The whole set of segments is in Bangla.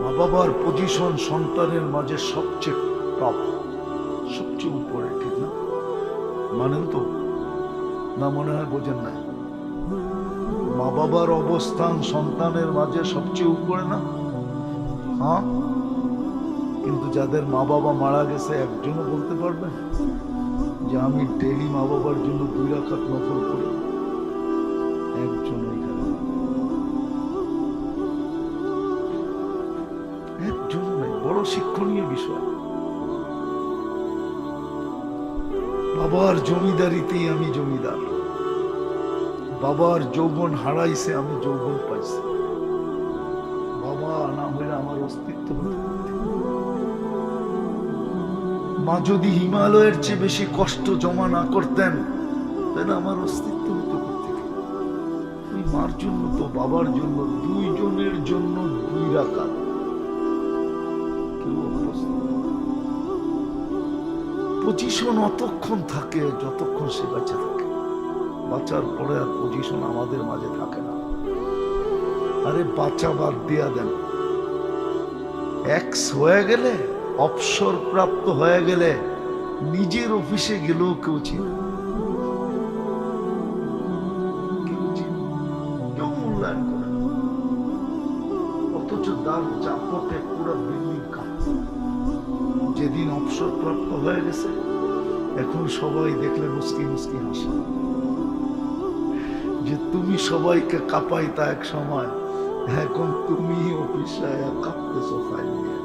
মা বাবার পজিশন সন্তানের মাঝে সবচেয়ে টপ, সবচেয়ে উপরে, ঠিক না? মানেন তো না? মনে হয় বোঝেন না। মা বাবার অবস্থান সন্তানের মাঝে সবচেয়ে উপরে না? হ্যাঁ, কিন্তু যাদের মা বাবা মারা গেছে একজনও বলতে পারবেন যে আমি ডেইলি মা বাবার জন্য 2 রাকাত নফল করি? একজন, একজন নাই। বড় শিক্ষণীয় বিষয়। বাবার জমিদারিতেই আমি জমিদার, বাবার যৌবন হারাইছে, আমি যৌবন পাইছি। বাবা না হইলে আমার অস্তিত্ব হতো। মা যদি হিমালয়ের চেয়ে বেশি কষ্ট জমা না করতেন তাহলে আমার অস্তিত্ব হতো কোথেকে? ওই মার জন্য তো, বাবার জন্য, দুইজনের জন্য 2 রাকাত। পজিশন অতক্ষণ থাকে যতক্ষণ সে বাচ্চা থাকে। বাচ্চার পরে আর পজিশন আমাদের মাঝে থাকে না। আরে বাচ্চা বাদ দিয়া দেন, এক্স হয়ে গেলে, অবসর প্রাপ্ত হয়ে গেলে, নিজের অফিসে গেলেও কেউ ছিল, কেউ মূল্যায়ন করে। অথচ দাম চাপটে পুরো বিল্ডিং কাঁপছে। যেদিন অবসর প্রাপ্ত হয়ে গেছে, এখন সবাই দেখলে মুস্কি মুস্কি হাসে যে তুমি সবাইকে কাঁপাইতা এক সময়, এখন তুমি অফিসে কাঁপতেছো ফাইল নিয়ে।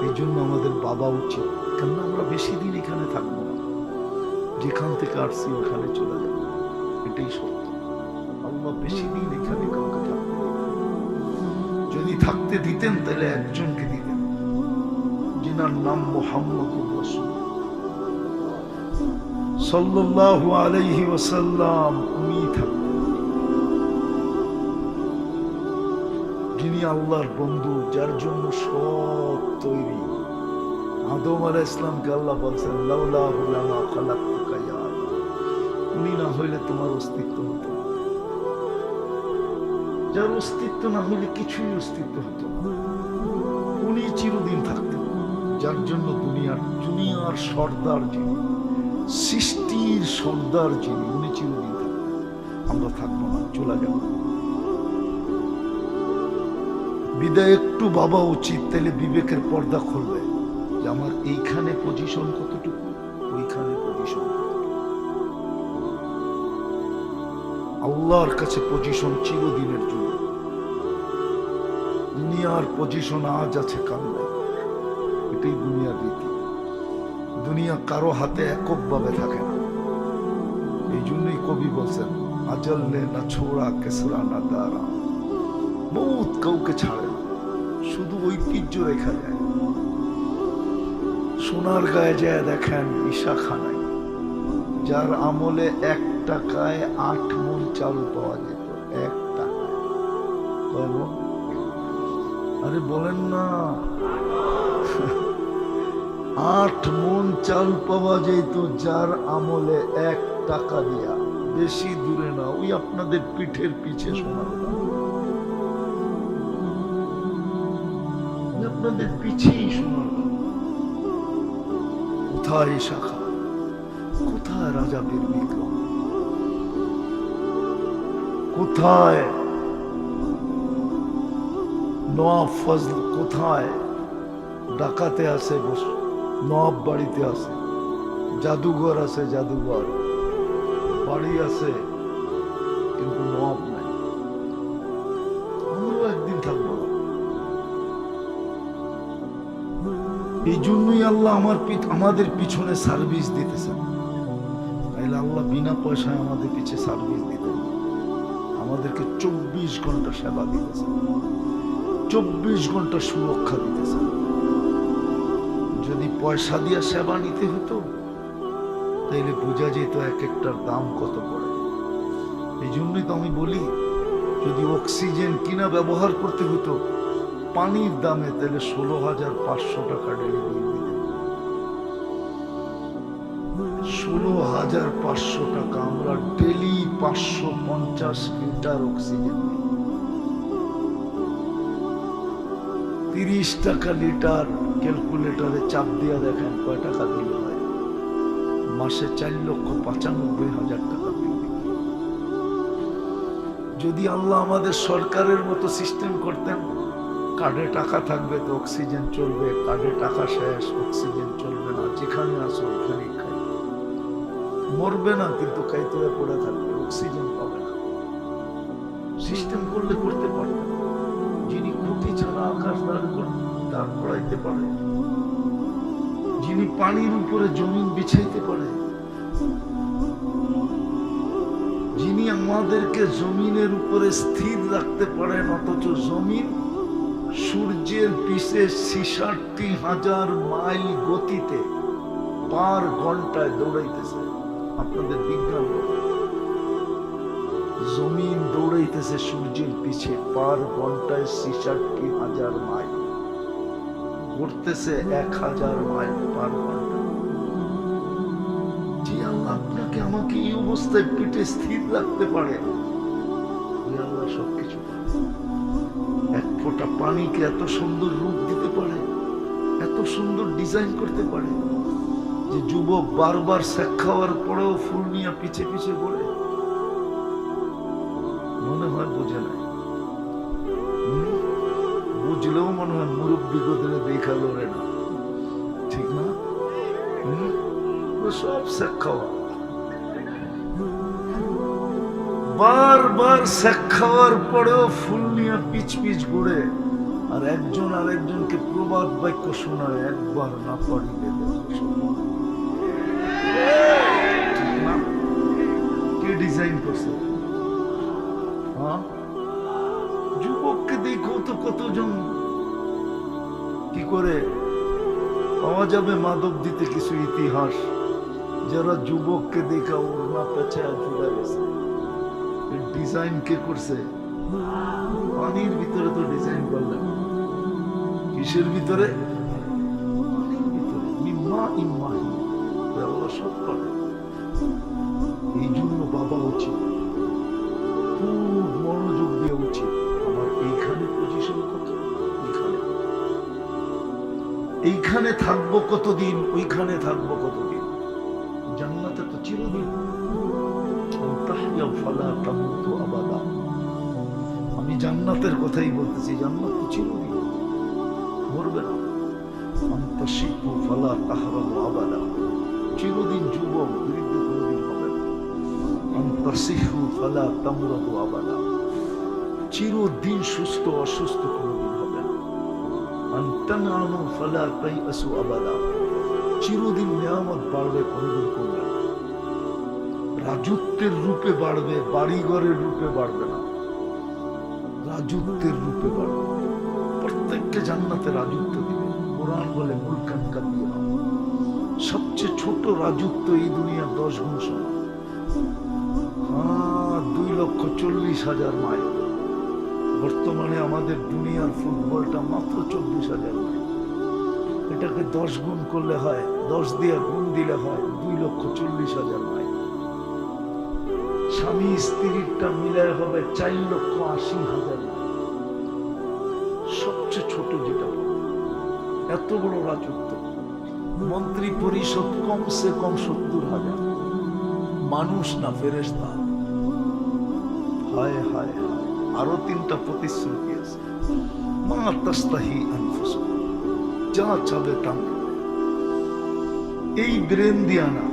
এই জন্য আমাদের বাবা উচিত, কেননা আমরা বেশি দিন এখানে থাকবো না, যেখান থেকে আসছি ওখানে চলে যাবো। এটাই সত্য। আল্লাহ বেশি দিন এখানে কাউকে থাকতে দিতেন। যদি থাকতে দিতেন তাহলে একজনকে দিতেন, যিনার নাম মুহাম্মদুর রাসূল সাল্লাল্লাহু আলাইহি ওয়াসাল্লাম। উনি থাকতেন, যিনি আল্লাহর বন্ধু, যার জন্য সব তৈরি। আদম আলাইহিস সালামকে আল্লাহ বলছেন লাউলাহু লামা খালাকতুকা ইয়া আদম। উনি না হইলে তোমার অস্তিত্ব হতো না। যার অস্তিত্ব না হইলে কিছুই অস্তিত্ব হতো না। উনি চিরদিন থাকতেন, যার জন্য দুনিয়ার সর্দার যিনি, সৃষ্টির সর্দার যিনি, উনি চিরদিন থাকতেন। আমরা থাকবো না, চলে যাব। বিদায় একটু ভাবা উচিত, তাহলে বিবেকের পর্দা খুলবে যে আমার এইখানে পজিশন কতটুকু, ওইখানে পজিশন কতটুকু। আল্লাহর কাছে পজিশন চিরদিনের জন্য। দুনিয়ার পজিশন আজ আছে, কাল নাই। এটাই দুনিয়ার রীতি। দুনিয়া কারো হাতে এককভাবে থাকে না। এই জন্যই কবি বলছেন আজল্লে না ছোড়া কেসরা না দারা। মৌত কাউকে ছাড়ে না, শুধু ঐতিহ্য রেখা যায়। সোনার গায়ে যায় দেখেন ঈশা খানায়, যার আমলে 1 টাকায় 8 মণ চাল পাওয়া যেত। 1 টাকায় কয় মণ? আরে বলেন না, 8 মণ চাল পাওয়া যেত যার আমলে 1 টাকা দিয়া। বেশি দূরে না, ওই আপনাদের পিঠের পিছে সোনার দাম, আপনাদের পিছেই সোনার দাম। কোথায় শাখা, কোথায় রাজা বীর বিক্রম, কোথায় নওয়াব ফজল, কোথায় ডাকাতে আছে, নওয়াব বাড়িতে আছে, জাদুঘর আছে, জাদুঘর বাড়ি আছে, কিন্তু নওয়াব নাই। আমরাও একদিন থাকবো। এই জন্যই আল্লাহ আমাদের পিছনে সার্ভিস দিতেছেন। তাইলে আল্লাহ বিনা পয়সায় আমাদের পিছে সার্ভিস দিতেন, আমাদেরকে 24 ঘন্টা সেবা দিতেছেন, 24 ঘন্টা সুরক্ষা দিতেছেন। যদি পয়সা দিয়ে সেবা নিতে হতো তাইলে বোঝা যেত এক একটার দাম কত পড়ে। এই জন্যই তো আমি বলি, যদি অক্সিজেন কিনা ব্যবহার করতে হতো পানির দামে, তাহলে 16,500 টাকা ডেলি বিল দিতেন। 16,500 টাকা। আমরা ডেলি 550 লিটার অক্সিজেন নিই। 30 টাকা লিটার, ক্যালকুলেটরে চাপ দিয়ে দেখেন কয় টাকা বিল হয়। মাসে 4,95,000 টাকা বিল। যদি আল্লাহ আমাদের সরকারের মতো সিস্টেম করতেন, কার্ডে টাকা থাকবে তো অক্সিজেন চলবে, কার্ডে টাকা শেষ অক্সিজেন চলবে না, যেখানে আসো ওখানেই খাই, মরবে না কিন্তু খাইতে পড়ে থাকবে, অক্সিজেন পাবে না। সিস্টেম করলে করতে পারবে না। যিনি খুঁটি ছাড়া আকাশ দাঁড় করাইতে পারে, যিনি পানির উপরে জমিন বিছাইতে পারে, যিনি আমাদেরকে জমিনের উপরে স্থির রাখতে পারেন, অথচ জমিন সূর্যের পিছে 66,000 মাইল গতিতে পার ঘন্টায় দৌড়াইতেছে। আপনাদের বিজ্ঞান, জমিন দৌড়াইতেছে সূর্যের পিছে পার ঘন্টায় 66,000 মাইল, ঘুরতেছে 1,000 মাইল পার ঘন্টা। যে আল্লাহ আপনাকে আমাকে এই অবস্থায় পিঠে স্থির রাখতে পারে, আল্লাহ সবকিছু পারে। এক ফোঁটা পানিকে এত সুন্দর রূপ দিতে পারে, এত সুন্দর ডিজাইন করতে পারে যে যুবক বারবার সেক খাওয়ার পরেও ফুল নিয়ে পিছে পিছে ঘোরে। মনে হয় বোঝে নাই, বুঝলেও মনে হয় মুরব্বী গোদরে দেখা লড়ে না, ঠিক না? সব সেক খাওয়া, বারবার সেক খাওয়ার পরেও ফুল নিয়ে পিছ পিছ ঘুরে, আর একজন আরেকজনকে প্রবাদ বাক্য শোনায়, একবার না পারিলে কে ডিজাইন করছে? যুবককে দেখো তো কতজন কি করে পাওয়া যাবে মাদক দিতে কিছু ইতিহাস, যারা যুবককে দেখা ওড়না পেঁচায় জুড়ে গেছে। ডিজাইন কে করছে? পানির ভিতরে তো ডিজাইন করলেন, কিসের ভিতরে? পানির ভিতরে। মিম্মা ইম্মাহি, আল্লাহ সব পারে। এই জন্য বাবা উচিত, খুব মনোযোগ দেওয়া উচিত। আমার এইখানে পজিশন কত, এইখানে থাকবো কতদিন, ওইখানে থাকবো কতদিন। জান্নাতে তো চিরদিন। আমি জান্নাতের কথাই বলতেছি, জান্নাত তো চিরদিন, মরবে না। চিরদিন যুবক, বৃদ্ধ কোনদিন হবে না। চিরদিন সুস্থ অসুস্থ কোনদিন হবে না। চিরদিন নিয়ামত বাড়বে, কোনদিন কমবে না। রাজত্বের রূপে বাড়বে, বাড়িঘরের রূপে বাড়বে না, রাজত্বের রূপে বাড়বে। প্রত্যেককে জান্নাতে রাজত্ব দিবে। কোরআন বলে মুলকান কাবীরা, সবচেয়ে ছোট রাজত্ব এই দুনিয়ার 10 গুণ সমান। 2,40,000 মাইল। বর্তমানে আমাদের দুনিয়ার ফুটবলটা মাত্র 24,000 মাইল। এটাকে 10 গুণ করলে হয়, 10 দিয়ে গুণ দিলে হয় 2,40,000 মাইল। স্বামী স্ত্রীরটা মিলায় হবে 4,80,000 মাইল। সবচেয়ে ছোট যেটা, এত বড় রাজত্ব। মন্ত্রী পরিষদ কমসে কম 70,000। মানুষ না ফেরেশতা। হায় হায় হায়, আরো 3টা প্রতিশ্রুতি আছে। মা তাস্তাহি আনফুসুকুম, যা চাবে তা। এই ব্রেন দিয়া না,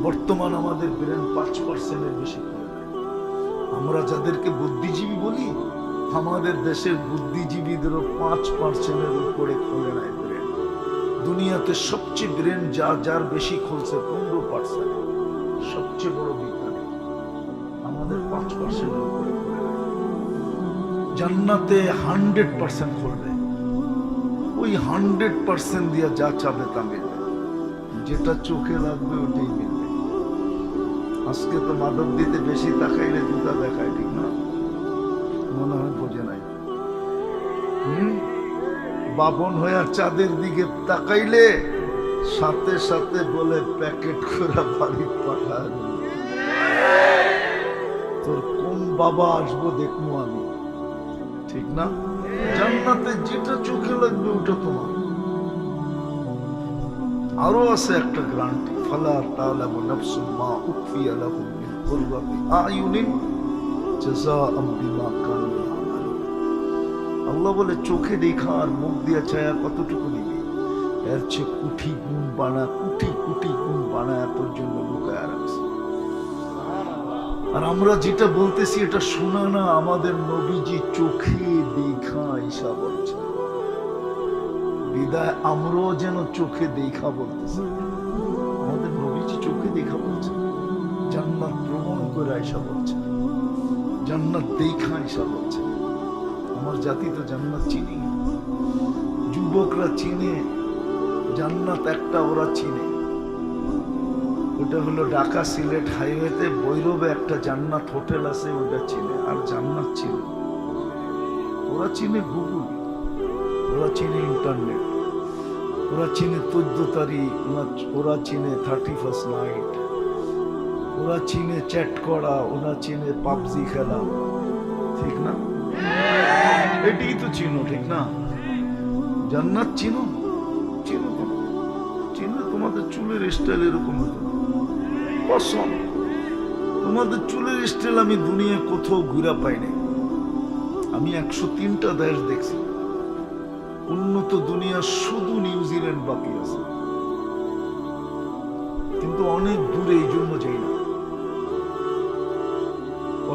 বর্তমান আমাদের ব্রেন 5%-এর বেশি করে নাই। আমরা যাদেরকে বুদ্ধিজীবী বলি, আমাদের দেশের বুদ্ধিজীবীদেরও 5%-এর উপরে খোলে নাই ব্রেন। দুনিয়াতে সবচেয়ে ব্রেন যার বেশি খুলছে 15%। সবচেয়ে বড় বিজ্ঞানী, আমাদের 5%-এর উপরে খোলে নাই। জান্নাতে 100% খুলবে। ওই 100% দিয়া যা চাবে তা মিলবে, যেটা চোখে লাগবে ওটাই মিলবে। আজকে তো মাদক দিতে বেশি তাকাইলে জুতা দেখায়, ঠিক না? মনে হয় বোঝে নাই। বাপন হয়ে চাঁদের দিকে তাকাইলে সাথে সাথে বলে প্যাকেট করে বাড়ি পাঠায়। তোর কোন বাবা আসবো দেখবো আমি, ঠিক না? জান্নাতে যেটা চোখে লাগবে ওটা তোমার। আরো আছে একটা গ্যারান্টি, ফালা তা'লামু নাফসুম মা উখফিয়া লাহুম মিন কুররাতি আ'য়ুনিন জাযাআম বিমা কানু ইয়ামালুন। আল্লাহ বলে চোখে দেখা আর মুখ দিয়া ছায়া কতটুকু নিবি, এর চেয়ে কোটি গুণ বানায় তোর জন্য লুকায় রাখছে। আর আমরা যেটা বলতেছি এটা শোনা না, আমাদের নবীজি চোখে দেখা ঈশা বলছে, বিদায় আমরাও যেন চোখে দেখা বলতেছি। আমাদের নবীজি চোখে দেখা বলছে, জান্নাত ভ্রমণ করে ঈশা বলছে, জান্নাত দেখা ঈশা বলছে। আমার জাতি তো জান্নাত চিনি, যুবকরা চিনে জান্নাত একটা, ওরা চিনে, ওটা হলো ঢাকা সিলেট হাইওয়েতে বৈরবে একটা জান্নাত হোটেল আছে, ওটা চিনে। আর জান্নাত চিনে, ওরা চিনে গুগল, ওরা চিনে ইন্টারনেট, ওরা চিনে 14 তারিখ, ওরা চিনে 31st নাইট, ওরা চিনে চ্যাট করা, ওরা চিনে পাবজি খেলা, ঠিক না? এটাই তো চিনো, ঠিক না? জান্নাত চিনো, চিনো তো, চিনো। তোমাদের চুলের স্টাইল এরকম হতো পছন্দ, তোমাদের চুলের স্টাইল আমি দুনিয়া কোথাও ঘুরা পাই নাই। আমি 103টা দেশ দেখছি, উন্নত দুনিয়া শুধু নিউজিল্যান্ড বাকি আছে, কিন্তু অনেক দূরে, এই জন্য যাই না।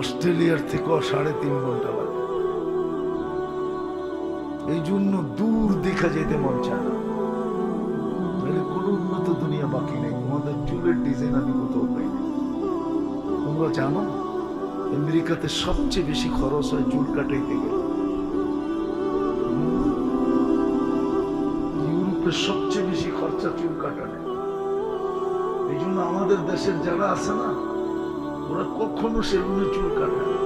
অস্ট্রেলিয়ার থেকেও 3.5 ঘন্টা লাগে, এই জন্য দূর দেখা যেতে মন চায় না। কোনো উন্নত দুনিয়া বাকি নেই, তোমাদের চুলের ডিজাইন আমি কোথাও পাই না। তোমরা জানো আমেরিকাতে সবচেয়ে বেশি খরচ হয় চুল কাটাইতে গেলে, ইউরোপে সবচেয়ে বেশি খরচা চুল কাটানো। এই জন্য আমাদের দেশের যারা আছে না, ওরা কখনো সেলুনে চুল কাটে না,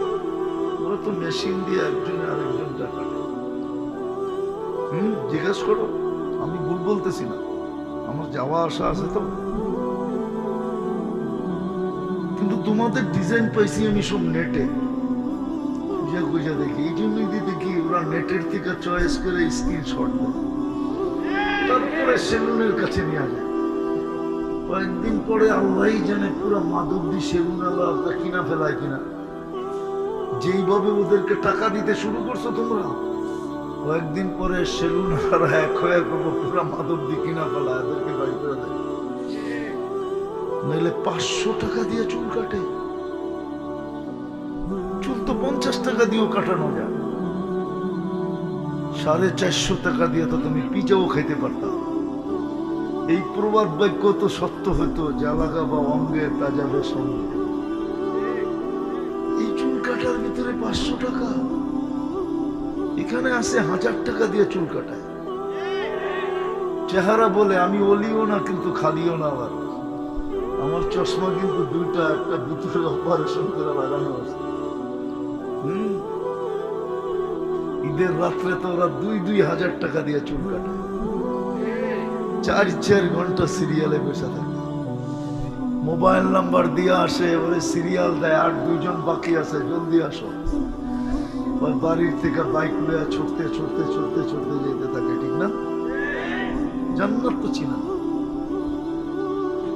ওরা তো মেশিন দিয়ে একজনে আরেকজনটা কাটে। জিজ্ঞেস করো, আমি ভুল বলতেছি না, আমার যাওয়া আসা আছে তো। কিন্তু তোমাদের ডিজাইন পাইছি আমি সব নেটে খুঁজে দেখি, এই জন্যই দেখি ওরা নেটের থেকে চয়েস করে স্ক্রিনশট দেয়, তারপরে সেলুনের কাছে নিয়ে যায়। কয়েকদিন পরে আল্লাহই জানে পুরো মাধবদী সেলুন আল্লাহ কিনা ফেলায় কিনা। যেইভাবে ওদেরকে টাকা দিতে শুরু করছো তোমরা, কয়েকদিন পরে সেলুন আর এক হয়ে পুরা মাধবদী কিনা ফেলা, এদেরকে বাড়ি করে দেয়। নইলে 500 টাকা দিয়ে চুল কাটে, চুল তো 50 টাকা দিয়েও কাটানো যায়, 450 টাকা দিয়ে তো তুমি পিজাও খাইতে পারতাম। এই প্রবাদ বাক্য তো সত্য হইতো, যা লাগাবা অঙ্গে তা যাবে সঙ্গে। এই চুল কাটার ভিতরে 500 টাকা, এখানে আছে 1000 টাকা দিয়ে চুল কাটায়। চেহারা বলে আমি অলিও না কিন্তু খালিও না, আবার আমার চশমা কিন্তু দুইটা, একটা ভিতরে অপারেশন করে লাগানো আছে। ঈদের রাত্রে তো ওরা 2,000 টাকা দিয়ে চুল কাটায়, 4 ঘন্টা সিরিয়ালে বসে থাকে, মোবাইল নাম্বার দিয়ে আসে, ওরে সিরিয়াল দেয়, আর 2 জন বাকি আছে, জলদি আসো। বাড়ির থেকে বাইক লয়ে ছুটতে ছুটতে ছুটতে ছুটতে যেতে থাকে, ঠিক না? জান্নাত তো চিনা,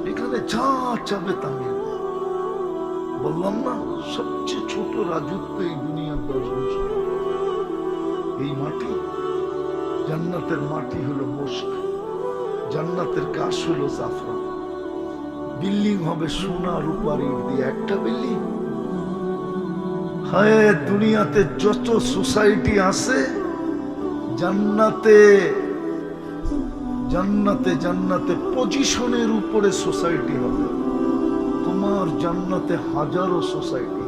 এখানে যা চাবে তা মিলবে। বললাম না, সবচেয়ে ছোট রাজত্ব এই দুনিয়ার 10 গুণ। এই মাটি, জান্নাতের মাটি হলো মুস্ক, জান্নাতের গাছ হলো জাফরান, বিল্ডিং হবে সোনা রূপার ইট দিয়ে, একটা বিল্ডিং। হায়, দুনিয়াতে যত সোসাইটি আছে, জান্নাতে জান্নাতে জান্নাতে পজিশনের উপরে সোসাইটি হবে। তোমার জান্নাতে হাজারো সোসাইটি,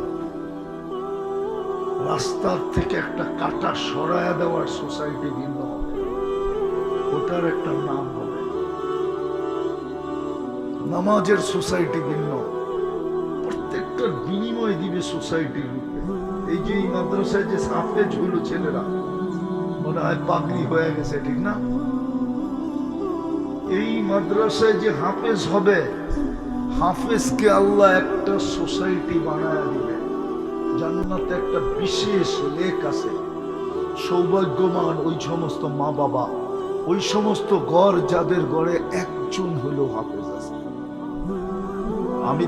রাস্তার থেকে একটা কাটা সরায়া দেওয়ার সোসাইটি ভিন্ন হবে, ওটার একটা নাম হবে। নামাজের সোসাইটি ভিন্ন, প্রত্যেকটা বিনিময় দিবে সোসাইটির রূপে। এই যে মাদ্রাসায় যে হাফেজ হলো ছেলেরা, মনে হয় পাগড়ি হয়ে গেছে, ঠিক না? এই মাদ্রাসায় যে হাফেজ হবে, হাফেজকে আল্লাহ একটা সোসাইটি বানায় দিবে। জান্নাতে একটা বিশেষ লেক আছে, সৌভাগ্যবান ওই সমস্ত মা বাবা, ওই সমস্ত ঘর যাদের ঘরে একজন হলো হাফেজ আছে। আমি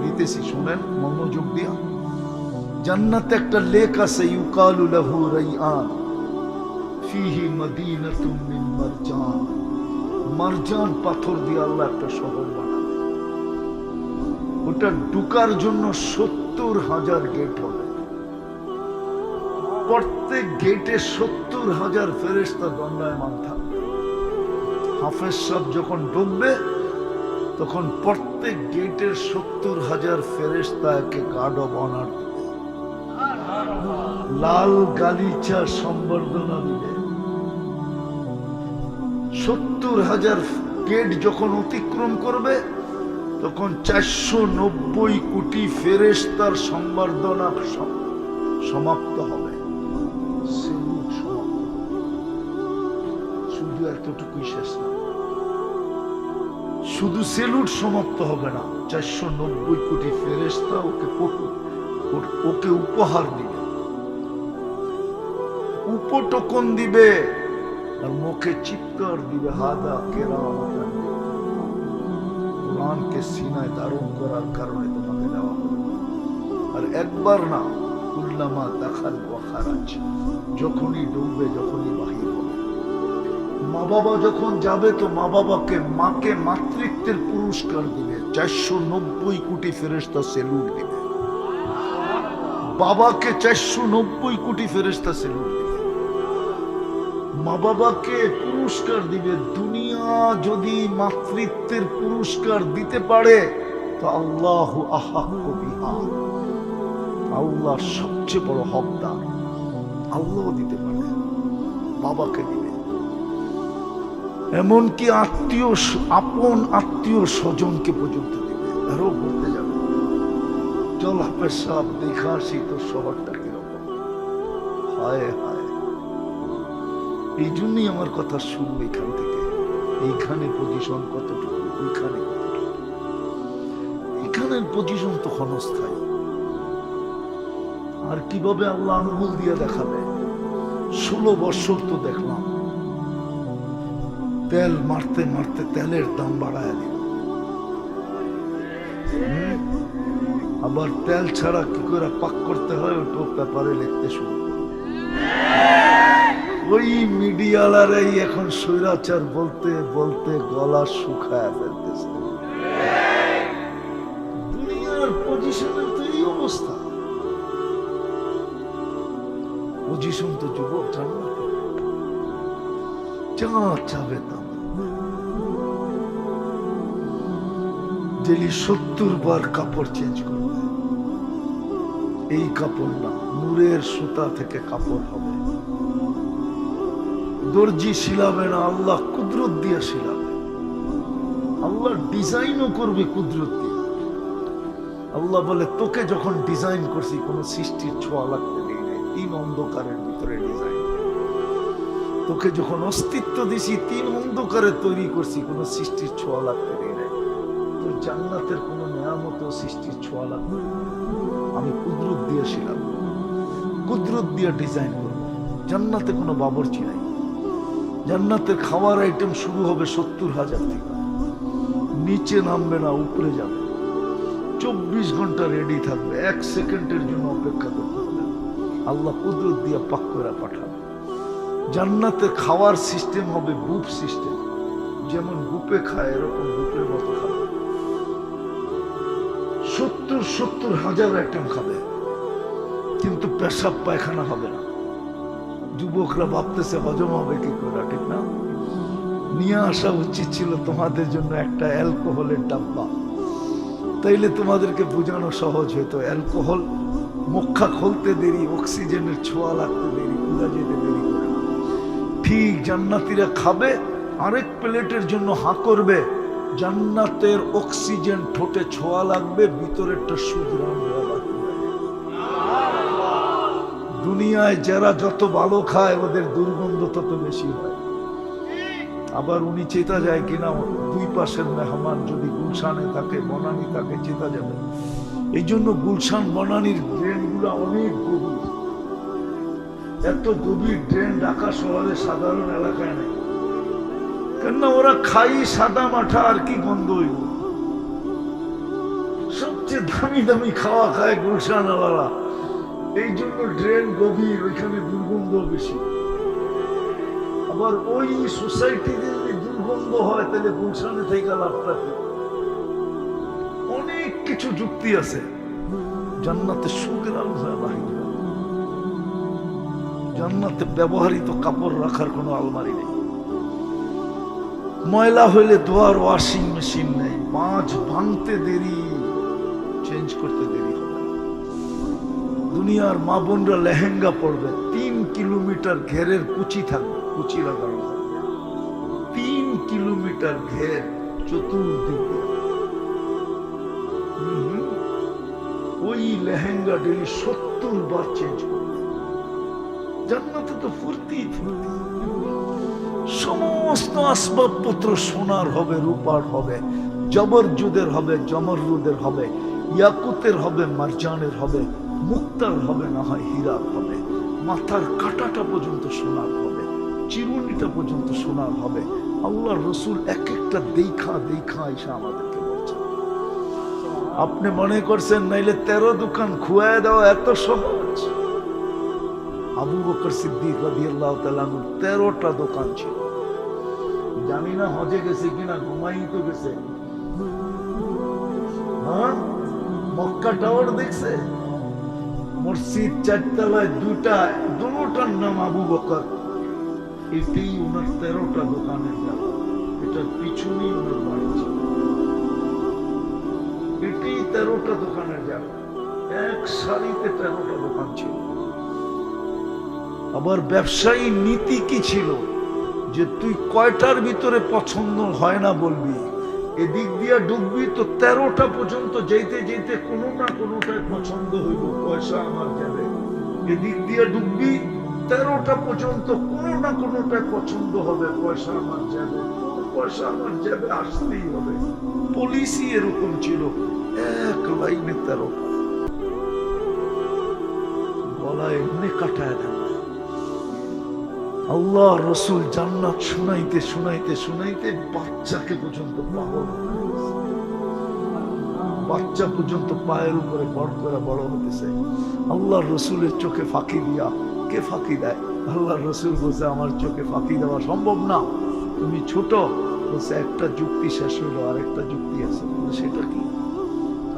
দিতেছি শুনেন মনোযোগ দিয়া। জান্নাতে একটা লেক আছে, ইউকালু লাহু রাইআন ফিহি মাদিনাতুম মিন মারজান। মারজান পাথর দিয়ে আল্লাহ একটা শহর বানাবে। ওটা ঢুকার জন্য 70,000 গেট হবে। প্রত্যেক গেটে 70,000 ফেরেশতা দণ্ডায়মান থাকবে। হাফেজ সাহেব যখন ঢুকবে তখন প্রত্যেক গেটের 70,000 ফেরেশতা একে গার্ড অব অনার দিবে, লাল গালিচা সম্বর্ধনা দিবে। 70,000 গেট যখন অতিক্রম করবে তখন 490 কোটি ফেরেশতার সম্বর্ধনা সমাপ্ত হবে। শুধু এতটুকুই শেষ না, শুধু সেলুট সমাপ্ত হবে না, 490 কোটি ফেরেশতা ওকে উপহার দিবে, উপটকন দিবে, আর মুখে চিৎকার দিবে, হাদা কেরামাতান, কোরআনকে সিনায় ধারণ করার কারণে তোমাকে দেওয়া হবে। আর একবার না, কুল্লামা দাখাল ওয়া খারাজ, যখনই ডুববে যখনই বাহির হবে। মা বাবা যখন যাবে তো মাকে মাতৃত্বের পুরস্কার দিবে, 490 কোটি ফেরেশতা সেলুট দিবে। বাবাকে 490 কোটি ফেরেশতা সেলুট দিবে। মা বাবাকে পুরস্কার দিবে। দুনিয়া যদি মাতৃত্বের পুরস্কার দিতে পারে তো আল্লাহু আহাক্কু বিহা, আল্লাহ সবচেয়ে বড় হকদার। আল্লাহ দিতে পারে, বাবাকে দিবে। এমনকি আপন আত্মীয় স্বজনকে পর্যন্ত দিবে। আরো বলতে যাবে, চল হাফেজ সাহেব দেখা আসি তো শহরটা কিরকম। হায় হায়, এই জন্যই আমার কথা শুরু এখান থেকে। এইখানে পজিশন কতটুকু, ওইখানে কতটুকু। এখানের পজিশন তো ক্ষণস্থায়ী। আর কিভাবে আল্লাহ আঙ্গুল দিয়ে দেখাবে? 16 বছর তো দেখলাম তেল মারতে মারতে তেলের দাম বাড়ায় দিল। আবার তেল ছাড়া কি করে পাক করতে হয় ওটাও পেপারে লিখতে শুরু করল। ওই মিডিয়ালারাই এখন স্বৈরাচার বলতে বলতে গলা শুকায় ফেলতেছে। দুনিয়ার পজিশনের তো এই অবস্থা। পজিশন তো যুবক জান্নাতে, যা চাবে তা। ডেলি 70 বার কাপড় চেঞ্জ করবে। এই কাপড় না, নূরের সুতা থেকে কাপড় হবে। দর্জি শিলাবে না, আল্লাহ কুদরত দিয়ে শিলাবে। আল্লাহ ডিজাইনও করবে কুদরত দিয়ে। আল্লাহ বলে, তোকে যখন ডিজাইন করছি কোনো সৃষ্টির ছোঁয়া লাগতে নেই, 3 অন্ধকারের ভিতরে ডিজাইন। তোকে যখন অস্তিত্ব দিছি 3 অন্ধকারে তৈরি করছি, কোনো সৃষ্টির ছোঁয়া লাগতে নেই। তোর জান্নাতের কোনো নিয়ামত সৃষ্টির ছোঁয়া লাগবে, আমি কুদরত দিয়ে শিলাবো, কুদরত দিয়ে ডিজাইন করবো। জান্নাতে কোনো বাবরচি নাই। জান্নাতের খাওয়ার আইটেম শুরু হবে 70,000 থেকে, নিচে নামবে না, উপরে যাবে। 24 ঘন্টা রেডি থাকবে, 1 সেকেন্ডের জন্য অপেক্ষা করতে হবে। আল্লাহ কুদরত দিয়ে পাক করে পাঠাবে। জান্নাতে খাওয়ার সিস্টেম হবে বুফ সিস্টেম, যেমন বুপে খায় এরকম বুপের মতো খাবে। 70,000 আইটেম খাবে, কিন্তু পেশাব পায়খানা হবে না। যুবকরা ভাবতেছে হজম হবে কি করে, ঠিক না? নিয়ে আসা উচিত ছিল তোমাদের জন্য একটা অ্যালকোহলের ডাব্বা, তাইলে তোমাদেরকে বোঝানো সহজ হতো। অ্যালকোহল মুখা খুলতে দেরি, অক্সিজেনের ছোঁয়া লাগতে দেরি, উড়া যেতে দেরি করে না। ঠিক জান্নাতীরা খাবে, আরেক প্লেটের জন্য হাঁ করবে, জান্নাতের অক্সিজেন ঠোঁটে ছোঁয়া লাগবে, ভিতরেরটা সুদরান হওয়া বাকি। দুনিয়ায় যারা যত ভালো খায় ওদের দুর্গন্ধ তত বেশি হয়। আবার উনি চেতা যায় কিনা, 2 পাশের মেহমান যদি গুলশানে থাকে, বনানী থাকে, চেতা যাবে। এই জন্য গুলশান বনানীর ড্রেন গুলা অনেক গভীর। এত গভীর ড্রেন ঢাকা শহরে সাধারণ এলাকায় নেই, কেননা ওরা খাই সাদা মাঠা, আর কি গন্ধ হইব। সবচেয়ে দামি দামি খাওয়া খায় গুলশানওয়ালা, এই জন্য ড্রেন গভীর, ওইখানে দুর্গন্ধ বেশি। আবার ওই সোসাইটিতে যদি দুর্গন্ধ হয় তাহলে গুলশানে থেকে লাভটা কি? অনেক কিছু যুক্তি আছে। জান্নাতে সুখের আলোচনা বাহির, জান্নাতে ব্যবহৃত কাপড় রাখার কোনো আলমারি নেই, ময়লা হইলে ধোয়ার ওয়াশিং মেশিন নেই, মাছ ভাঙতে দেরি, চেঞ্জ করতে দেরি হবে না। দুনিয়ার মা বোনরা লেহেঙ্গা পরবে, 3 কিলোমিটার ঘেরের কুচি থাকবে, কুচি লাগানো থাকবে, 3 কিলোমিটার ঘের চতুর্দিকে। ওই লেহেঙ্গা ডেলি 70 বার চেঞ্জ করবে। জান্নাতে তো ফুর্তি ফুর্তি, সমস্ত আসবাবপত্র সোনার হবে, রূপার হবে, জবরজুদের হবে, জমরুদের হবে, ইয়াকুতের হবে, মারজানের হবে, মুক্তার হবে, না হয় হীরার হবে, মাথার কাঁটাটা পর্যন্ত সোনার হবে, চিরুনিটা পর্যন্ত সোনার হবে। আল্লাহ রসুল এক একটা দেখা দেখা এসে আমাদেরকে বলছেন। আপনি মনে করছেন নাইলে 13 দোকান খুয়ায় দেওয়া এত সহজ? আবু বকর সিদ্দিক রাদিয়াল্লাহু তাআলা 13টা দোকান ছিল। জানি না হজে গেছে কিনা, ঘুমাই তো গেছে। হ্যাঁ, মক্কা টাওয়ার দেখছে, মসজিদ 4 তলায় 2টা, দুটোটার নাম আবু বকর। এটাই ওনার 13টা দোকানের জায়গা, এটার পিছনেই ওনার বাড়ি ছিল। এটাই 13টা দোকানের জায়গা, এক সারিতে 13টা দোকান ছিল। আবার ব্যবসায়ী নীতি কি ছিল, যে তুই কয়টার ভিতরে পছন্দ হয় না বলবি, এদিক দিয়া ডুববি তো 13টা পর্যন্ত যেতে যেতে কোনো না কোনোটাই পছন্দ হইব, পয়সা আমার যাবে। এদিক দিয়া ডুববি 13টা পর্যন্ত কোনো না কোনোটাই পছন্দ হবে, পয়সা আমার যাবে, পয়সা আমার যাবে, আসতেই হবে। পলিসি এরকম ছিল, এক লাইনে 13টা। গলা এমনি কাটায় দেন। আল্লাহ রসুল জান্নাত শুনাইতে শুনাইতে শুনাইতে বাচ্চাকে পর্যন্ত পাগল, বাচ্চা পর্যন্ত পায়ের উপরে বড় করে বড় হতেছে। আল্লাহ রসুলের চোখে ফাঁকি দিয়া, কে ফাঁকি দেয়? আল্লাহ রসুল বলছে আমার চোখে ফাঁকি দেওয়া সম্ভব না, তুমি ছোট। বলছে একটা যুক্তি শেষ হইল, আর একটা যুক্তি আছে। সেটা কি?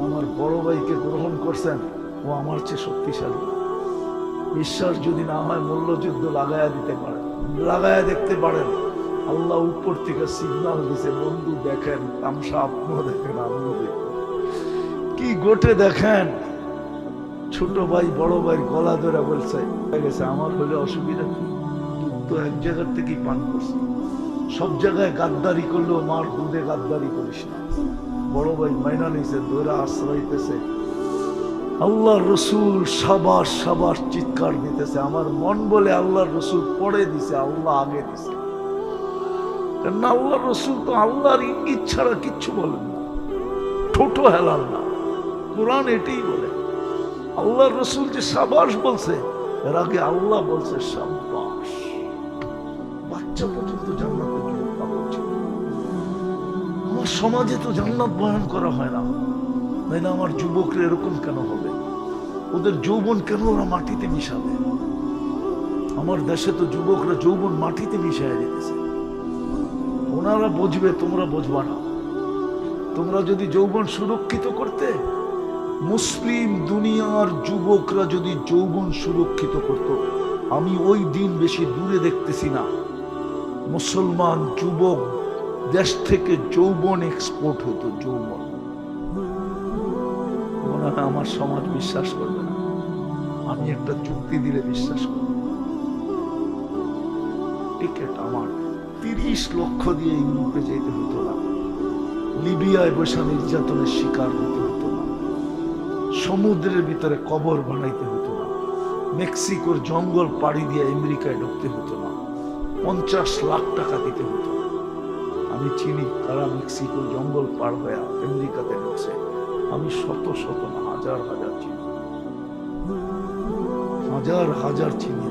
আমার বড় ভাইকে গ্রহণ করছেন, ও আমার চেয়ে শক্তিশালী। বিশ্বাস যদি না হয় মল্লযুদ্ধ লাগায়া দিতে পারেন, লাগায়া দেখতে পারেন। আল্লাহ উপর থেকে সিগন্যাল দিছে, বন্ধু দেখেন, তামসা আপনিও দেখেন, আমিও দেখেন, কি গোটে দেখেন। ছোট ভাই বড় ভাই গলা ধরে বলছে গেছে, আমার হলে অসুবিধা কি? তো এক জায়গার থেকেই পান করছি, সব জায়গায় গাদ্দারি করলেও মার দুধে গাদ্দারি করিস না। বড় ভাই মাইনা নিছে, ধরে আশ্রয়তেছে। আল্লাহ রসুল সাবাস সাবাস চিৎকার দিতেছে। আমার মন বলে আল্লাহ রসুল পরে দিছে, আল্লাহ আগে দিছে। কেননা আল্লাহ রসুল তো আল্লাহর ইঙ্গিত ছাড়া কিচ্ছু বলেন না, ঠোঁটো হেলান না। কোরআন এটাই বলে। আল্লাহ রসুল যে সাবাস বলছে, এর আগে আল্লাহ বলছে সাবাস। বাচ্চা পর্যন্ত জান্নাতের জন্য পাগল ছিল। আমার সমাজে তো জান্নাত বয়ান করা হয় না, তাই না? আমার যুবকরা এরকম কেন হবে? ওদের যৌবন কেন ওরা মাটিতে মিশাবে? আমার দেশে তো যুবকরা যৌবন মাটিতে মিশাইয়া দিতেছে। ওনারা বুঝবে, তোমরা বুঝবা না। তোমরা যদি যৌবন সুরক্ষিত করতে, মুসলিম দুনিয়ার যুবকরা যদি যৌবন সুরক্ষিত করত, আমি ওই দিন বেশি দূরে দেখতেছি না। মুসলমান যুবক দেশ থেকে যৌবন এক্সপোর্ট হতো, যৌবন। মনে হয় আমার সমাজ বিশ্বাস করবে না, আমি একটা চুক্তি দিলে বিশ্বাস করবে। টিকেট আমার 30 লক্ষ দিয়ে ইউরোপে যেতে হতো না, লিবিয়ায় বসে নির্যাতনের শিকার হতে হতো না, সমুদ্রের ভিতরে কবর বানাইতে হতো না, মেক্সিকোর জঙ্গল পাড়ি দিয়ে আমেরিকায় ঢুকতে হতো না, 50 লাখ টাকা দিতে হতো। আমি চিনি তারা মেক্সিকোর জঙ্গল পার হয়ে আমেরিকাতে ঢুকছে। আমি শত শত না, হাজার হাজার চিনি, হাজার হাজার চিনি।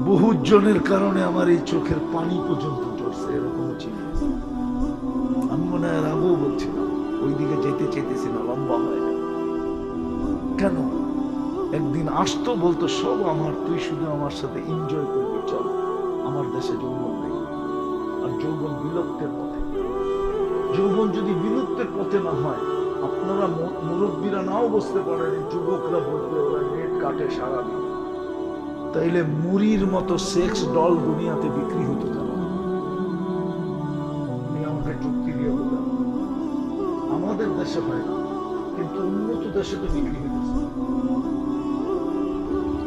বহু জনের কারণে আমার এই চোখের পানি পর্যন্ত ঝরছে, এরকম ছিল। আমি মনে হয় আগেও বলছিলাম, ওইদিকে যেতে চেতেছি না, লম্বা হয় না কেন। একদিন আসতো, বলতো সব আমার, তুই শুধু আমার সাথে এনজয় করবি, চল। আমার দেশে যৌবন নেই, আর যৌবন বিলুপ্তের পথে। যৌবন যদি বিলুপ্তের পথে না হয়, আপনারা মুরব্বীরা নাও বুঝতে পারেন, যুবকরা বুঝবে, ওরা নেট কাটে সারাদিন, তাইলে মুড়ির মতো সেক্স ডল দুনিয়াতে বিক্রি হতো কেন? আমাকে যুক্তি দিয়ে বললাম, আমাদের দেশে হয় না, কিন্তু উন্নত দেশে তো বিক্রি হইতেছে।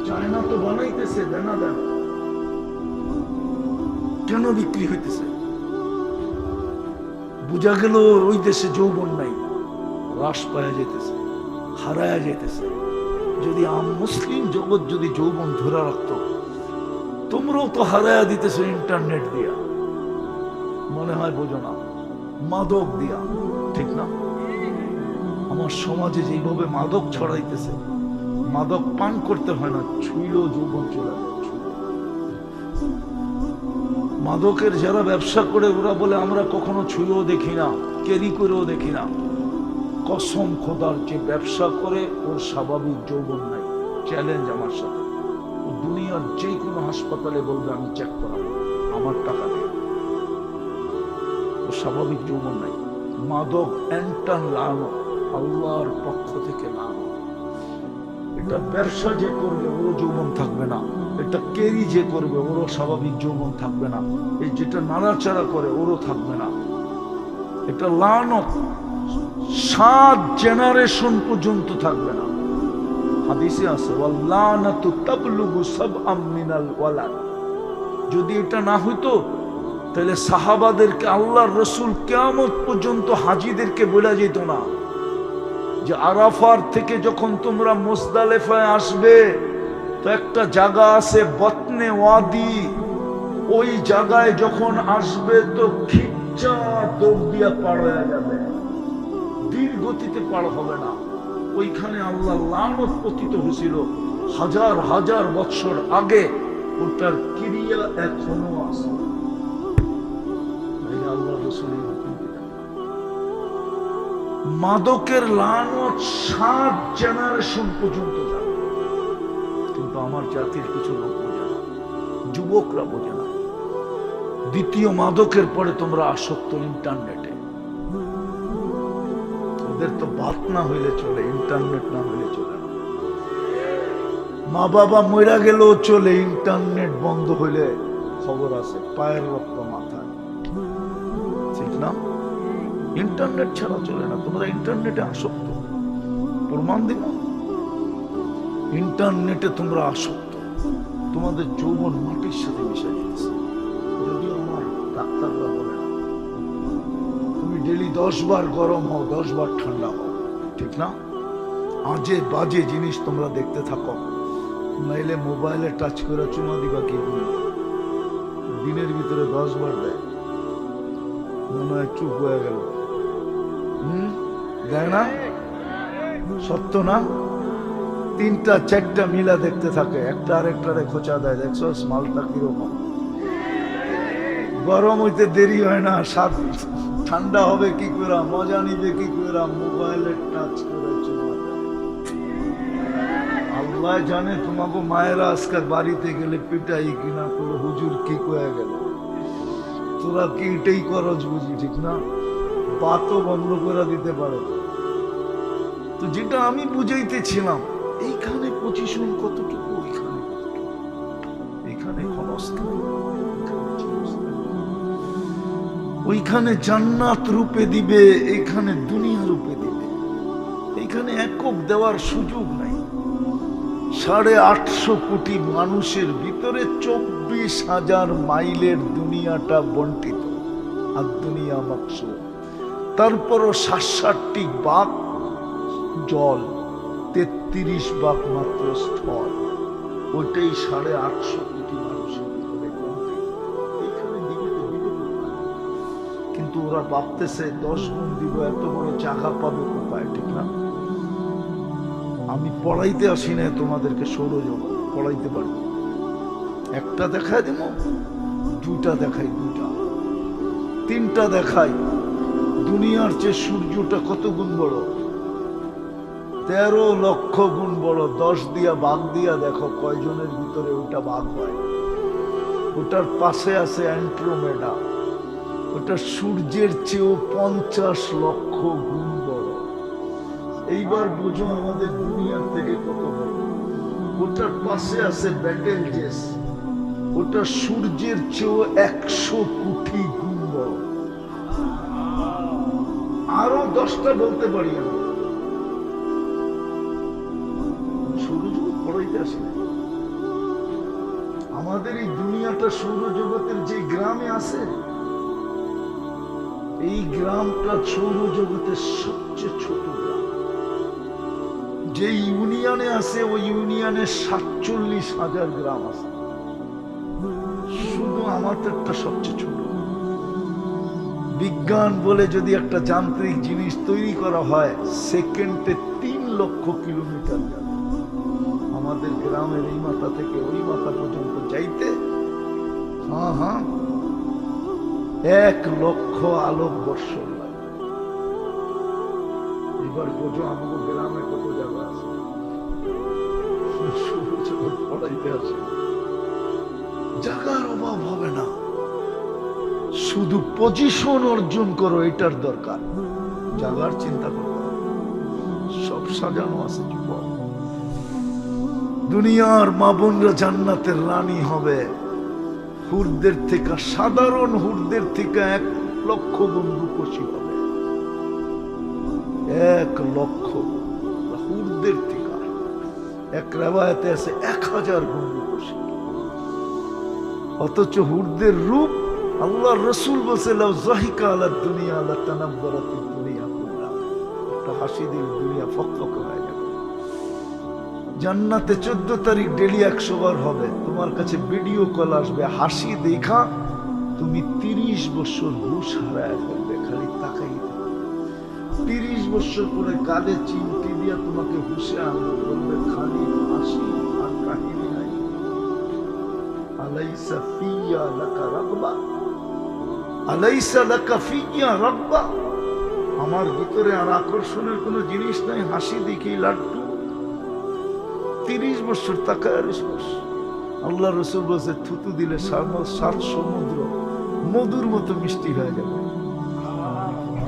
চায়না তো বানাইতেছে, দেনা দেন, কেন বিক্রি হইতেছে? বুঝা গেল ওই দেশে যৌবন নাই, হ্রাস পাওয়া যেতেছে, হারায়া যেতেছে। যদি মুসলিম জগৎ যদি যৌবন ধরে রাখতো, তোমরাও তো হারায়া দিতেছো ইন্টারনেট দিয়া, মনে হয় বোঝো না, মাদক দিয়া, ঠিক না? আমার সমাজে যেভাবে মাদক ছড়াইতেছে, মাদক পান করতে হয় না, ছুঁইলেও যৌবন চলে যায়। মাদকের যারা ব্যবসা করে, ওরা বলে আমরা কখনো ছুঁয়েও দেখি না, ক্যারি করেও দেখি না। কসম খোদার, যে ব্যবসা করে ওর স্বাভাবিক যৌবন নাই। চ্যালেঞ্জ আমার সাথে, ও দুনিয়ার যে কোনো হাসপাতালে বলবে আমি চেক করাবো, আমার টাকা দিয়ে। ওর স্বাভাবিক যৌবন নাই। মাদক এন্টান লানো, আল্লাহর পক্ষ থেকে লানো। এটা ব্যবসা যে করবে ওরও যৌবন থাকবে না, এটা ক্যারি যে করবে ওরও স্বাভাবিক যৌবন থাকবে না, এই যেটা নাড়াচাড়া করে ওরও থাকবে না। এটা লানত 7 জেনারেশন পর্যন্ত থাকবে না। হাদিসে আছে, ওয়াল্লানাতু তাবলুগু সাবআম মিনাল ওয়ালাদ। যদি এটা না হইতো, তাহলে সাহাবাদেরকে আল্লাহর রাসূল কিয়ামত পর্যন্ত হাজীদেরকে বলে যেত না যে আরাফার থেকে যখন তোমরা মুজদালিফায় আসবে, তো একটা জায়গা আছে বতনে ওয়াদি, ওই জায়গায় যখন আসবে তো খিচ্চা দৌড় দিয়া পার হয়ে যাবে, ধীর গতিতে পার হবে না। ওইখানে আল্লাহ লানত পতিত হয়েছিল হাজার হাজার বছর আগে, ওটার ক্রিয়া এখনো আছে। আল্লাহ রাসূল মাদকের লানত 7 জেনারেশন পর্যন্ত যাবে, কিন্তু আমার জাতির কিছু লোক বোঝে না, যুবকরা বোঝে না। দ্বিতীয় মাদকের পরে তোমরা আসক্ত ইন্টারনেটে। ওদের তো ভাত না হইলে চলে, ইন্টারনেট না হইলে চলে না। মা বাবা মইরা গেলেও চলে, ইন্টারনেট বন্ধ হইলে খবর আছে, পায়ের রক্ত মাথায়, ঠিক না? ইন্টারনেট ছাড়া চলে না। তোমরা ইন্টারনেটে আসক্ত, প্রমাণ দিব। ইন্টারনেটে তোমরা আসক্ত, তোমাদের যৌবন মাটির সাথে মিশে যাচ্ছে। যদিও আমার ডাক্তাররা বলে না, তুমি ডেলি 10 বার গরম হও, 10 বার ঠান্ডা হও, ঠিক না? আজে বাজে জিনিস তোমরা দেখতে থাকো, নাইলে মোবাইলে টাচ করে চুমা দিবা কি দিনের ভিতরে 10 বার দেয়, মনে হয় চুপ হয়ে গেল। দেয় না? সত্য না? 3টা 4টা মিলা দেখতে থাকে, একটা আরেকটারে খোঁচা দেয়, দেখছো মালটা কিরকম। গরম হইতে দেরি হয় না, ঠান্ডা হবে কি করে, মজা নিবে কি করে, মোবাইলে টাচ করে চুমা দেয়। আল্লাহ জানে তোমাকে মায়েরা আজকে বাড়িতে গেলে পিটাই কিনা করলো, হুজুর কি কয়ে গেল, তোরা কি এটাই করজ বুঝি, ঠিক না? বাতও বন্ধ করে দিতে পারে। তো যেটা আমি বুঝাইতেছিলাম, এইখানে পজিশন কতটুকু, ওইখানে কতটুকু, এখানে ক্ষণস্থায়ী, ওইখানে জান্নাত রূপে দিবে, এখানে দুনিয়া রূপে দিবে। এইখানে একক দেওয়ার সুযোগ নাই। 850 কোটি মানুষের ভিতরে 24,000 মাইলের দুনিয়াটা বন্টিত, আর দুনিয়া মাকসুম। তারপরও 67টি ভাগ জল, 33 ভাগ মাত্র স্থল। ওইটাই 850 কোটি মানুষের ভিতরে বন্টিত। এখানে দিবে তো দিবে কোথায়? কিন্তু ওরা ভাবতেছে 10 গুণ দিব, এত বড় জায়গা পাবে কোথায়, ঠিক না? আমি পড়াইতে আসি না তোমাদেরকে, সৌরজগৎ পড়াইতে পারি, একটা দেখাই দিব, দুইটা দেখাই, দুইটা তিনটা দেখাই। দুনিয়ার চেয়ে সূর্যটা কত গুণ বড়? 13 লক্ষ গুণ বড়। 10 দিয়া ভাগ দিয়া দেখো কয়জনের ভিতরে ওটা ভাগ হয়। ওটার পাশে আছে অ্যান্ড্রোমেডা, ওটা সূর্যের চেয়েও 50 লক্ষ গুণ বড়। এইবার বুঝো আমাদের দুনিয়ার থেকে কত বড়। ওটার পাশে আছে বেটেলজেস, ওটা সূর্যের চেয়েও 100 কোটি গুণ বড়। আরো 10টা বলতে পারি আমি। সৌরজগৎ পড়াইতে আসি না। আমাদের এই দুনিয়াটা সৌরজগতের যে গ্রামে আছে, এই গ্রামটা সৌরজগতের সবচেয়ে ছোট গ্রাম। যে ইউনিয়নে আছে ওই ইউনিয়নে 47,000 গ্রাম আছে, শুধু আমাদেরটা সবচেয়ে ছোট। বিজ্ঞান বলে যদি একটা যান্ত্রিক জিনিস তৈরি করা হয়, সেকেন্ডে 3 লক্ষ কিলোমিটার যাবে। আমাদের গ্রামের এই মাথা থেকে ওই মাথা পর্যন্ত যাইতে 1 লক্ষ আলোক বর্ষ লাগে। এবার বোঝো আমাদের গ্রামে কত জায়গা আছে। পড়াইতে আসে, জায়গার অভাব হবে না, শুধু পজিশন অর্জন করো, এটার দরকার। জায়গার চিন্তা করো, সব সাজানো আছে যুবক। দুনিয়ার মা বোনরা জান্নাতের রানী হবে। হুরদের থেকে, সাধারণ হুরদের থেকে 1 লক্ষ গুণ রূপসী হবে। 1 লক্ষ হুরদের থেকে। এক রেওয়ায়েতে আছে 1000 গুণ রূপসী। অথচ হুরদের রূপ আল্লাহ রসুল বলছে, লাউ যাহিকা আলা দুনিয়া লাতানাব্বারাতিদ দুনিয়া কুল্লাহা। একটা হাসি দিলে দুনিয়া ফকফক হয়ে যাবে। জান্নাতে 14 তারিখ ডেলি 100 বার হবে। তোমার কাছে ভিডিও কল আসবে, হাসি দেখা তুমি 30 বছর হুশ হারায় ফেলবে। খালি তাকাই 30 বছর পরে কালে চিমটি দিয়া তোমাকে হুশে আনবে, বলবে খালি হাসি আর কাহিনী নাই। আলাইসা ফিয়া লাকা রাগবা, আলাইসা লাকা ফিয়া রাগবা। আমার ভিতরে আর আকর্ষণের কোনো জিনিস নাই, হাসি দেখি লাড্ডু। 30 বছর তাকায় আর আল্লাহ রসুল বলছে, থুতু দিলে 7 সমুদ্র মধুর মতো মিষ্টি হয়ে যাবে।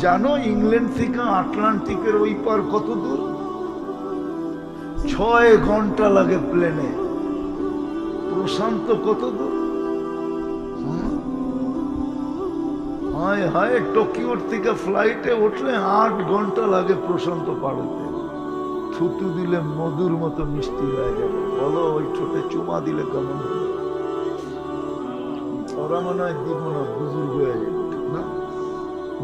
জানো ইংল্যান্ড থেকে আটলান্টিকের ওই পার কত দূর? 6 ঘন্টা লাগে প্লেনে। প্রশান্ত কত দূর? হায় হায়, টোকিওর থেকে ফ্লাইটে উঠলে 8 ঘন্টা লাগে প্রশান্ত পার হইতে। থুতু দিলে মধুর মতো মিষ্টি হয়ে যাবে। বলো ওই ঠোঁটে চুমা দিলে কেমন হবে? ওরা মনে হয় দিব না, বুজুর্গ হয়ে যাবে, ঠিক না?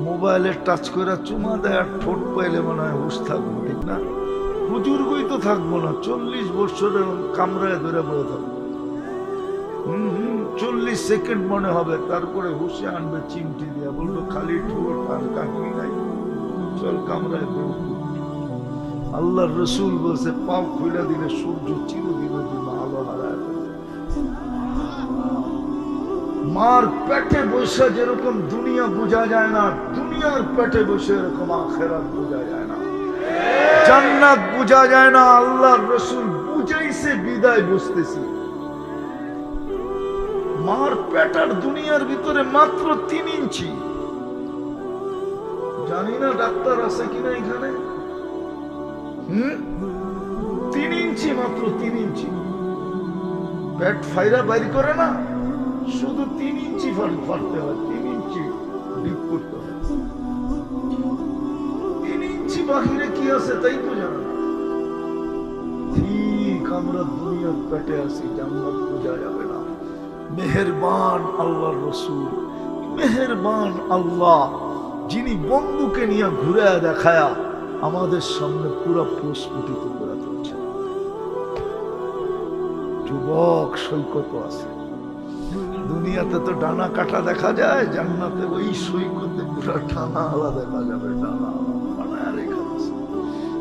মোবাইলে টাচ করে চুমা দেয় আর ঠোঁট পাইলে মনে হয় হুশ থাকবো, ঠিক না? বুজুর্গই তো থাকবো না, 40 বছরের কামরায় ধরে বলে থাকবো। 40 সেকেন্ড মনে হবে, তারপরে হুশে আনবে চিমটি দিয়া, বলবো খালি ঠোঁট আর কাহিনী নাই, চল কামরায় বেরোবো। আল্লাহ রসুল বলছে, পাও খুলে দিলে সূর্য চিরদিনের জন্য আলো হারায় ফেলবে। মার পেটে বসে যেরকম দুনিয়া বোঝা যায় না, দুনিয়ার পেটে বসে এরকম আখিরাত বোঝা যায় না, জান্নাত বোঝা যায় না। আল্লাহ রসুল বুঝাইছে বিদায় বুঝতেছি। মার পেটার দুনিয়ার ভিতরে মাত্র 3 ইঞ্চি। জানি না ডাক্তার আছে কিনা এখানে। 3 ইঞ্চি, মাত্র 3 ইঞ্চি। পেট ফাইরা বাইর করে না, শুধু 3 ইঞ্চি ফাটতে হয়, 3 ইঞ্চি ডিপ করতে হয়। 3 ইঞ্চি বাহিরে কি আছে তাই তো জানা না। ঠিক আমরা দুনিয়ার পেটে আছি, জান্নাত বোঝা যাবে না। মেহেরবান আল্লাহ রসুল, মেহেরবান আল্লাহ, যিনি বন্ধুকে নিয়ে ঘুরে দেখায়া আমাদের সামনে পুরো প্রস্ফুটিত করে তুলছে। যুবক সৈকত আছে, দুনিয়াতে তো ডানা কাটা দেখা যায়, জান্নাতে ওই সৈকতে পুরো ডানা আলা দেখা যাবে। ডানা বানায় রেখা আছে।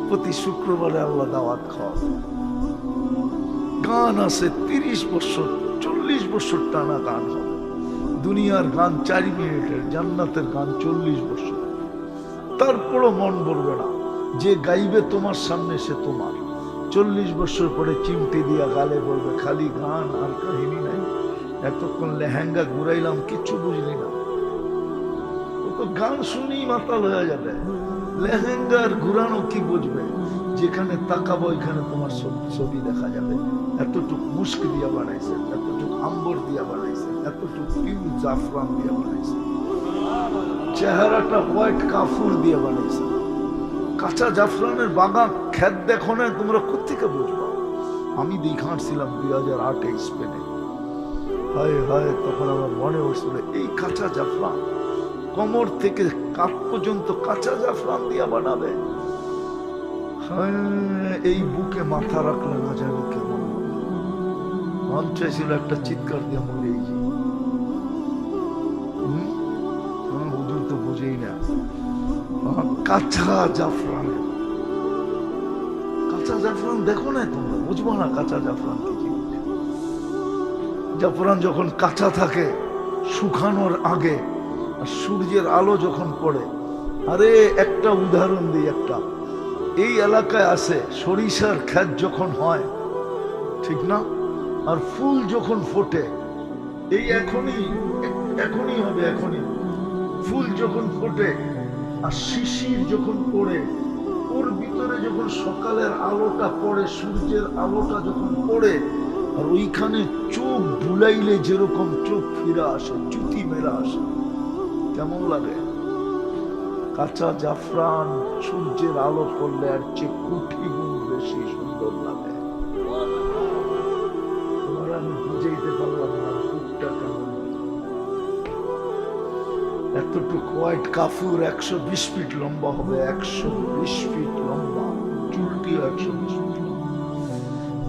প্রতি শুক্রবারে আল্লাহ দাওয়াত খাওয়া। গান আছে 30 বছর 40 40 বছর টানা গান হবে। দুনিয়ার গান 4 মিনিটের, জান্নাতের গান 40 বছর। তারপরও মন ভরবে না। যে গাইবে তোমার সামনে সে তোমার। 40 বছর পরে চিমটি দিয়া গালে বলবে খালি গান আর কাহিনী নাই, এতক্ষণ লেহেঙ্গা ঘুরাইলাম কিচ্ছু বুঝলি না। ও তো গান শুনেই মাতাল হয়ে যাবে। লেহেঙ্গা আর ঘুরানো কি বুঝবে? যেখানে তাকাবো ওইখানে তোমার ছবি দেখা যাবে। এতটুক মুস্ক দিয়া বানাইছে, এতটুক আম্বর দিয়া বানাইছে, এতটুক পিউ জাফরান দিয়া বানাইছে, চেহারাটা হোয়াইট কাফুর দিয়ে বানাইছে। কাঁচা জাফরানের বাগান খেত দেখো না, তোমরা কোথেকে বুঝবো? আমি দেখাচ্ছিলাম 2008-এ স্পেনে। হায় হায়, তখন আমার মনে হচ্ছিল এই কাঁচা জাফরান কোমর থেকে কাপ পর্যন্ত কাঁচা জাফরান দিয়া বানাবে। এই বুকে মাথা রাখলে না জানি কেমন মন চাইছিল একটা চিৎকার দিয়ে মরে এই হুজুর তো বুঝেই না। কাঁচা জাফরান, কাঁচা জাফরান দেখো না তোমরা, বুঝবো না কাঁচা জাফরান কি জিনিস। জাফরান যখন কাঁচা থাকে শুকানোর আগে আর সূর্যের আলো যখন পড়ে, আরে একটা উদাহরণ দিই, একটা এই এলাকায় আছে সরিষার ক্ষেত যখন হয়, ঠিক না, আর ফুল যখন ফোটে, এই এখনই হবে, এখনই ফুল যখন ফোটে আর শিশির যখন পড়ে, ওর ভিতরে যখন সকালের আলোটা পড়ে, সূর্যের আলোটা যখন পড়ে, আর ওইখানে চোখ বুলাইলে যেরকম চোখ ফিরে আসে, জুতি মেরা আসে, কেমন লাগে? কাঁচা জাফরান সূর্যের আলো পড়লে আর চেয়ে কোটি গুণ বেশি সুন্দর লাগে। তোমার আমি বুঝাইতে পারলাম না বুকটা কেমন। এতটুকু হোয়াইট কাফুর 120 ফিট লম্বা হবে, 120 ফিট লম্বা, চুলটিও 120 ফিট লম্বা।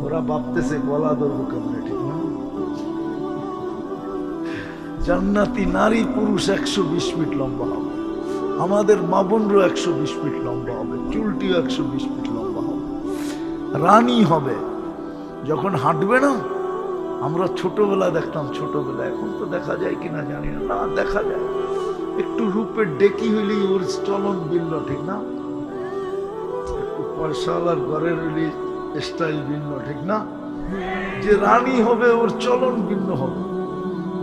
ওরা ভাবতেছে গলা ধরবো কেমনে, ঠিক না? জান্নাতি নারী পুরুষ 120 ফিট লম্বা হবে, আমাদের মা বোনরও 120 ফিট লম্বা হবে, চুলটিও 120 ফিট লম্বা হবে, রানী হবে। যখন হাঁটবে না, আমরা ছোটবেলা দেখতাম, ছোটবেলা, এখন তো দেখা যায় কিনা জানি না, না দেখা যায়, একটু রূপের ডেকি হইলেই ওর চলন ভিন্ন, ঠিক না? একটু পয়সাওয়ালার ঘরের হইলে স্টাইল ভিন্ন, ঠিক না? যে রানী হবে ওর চলন ভিন্ন হবে।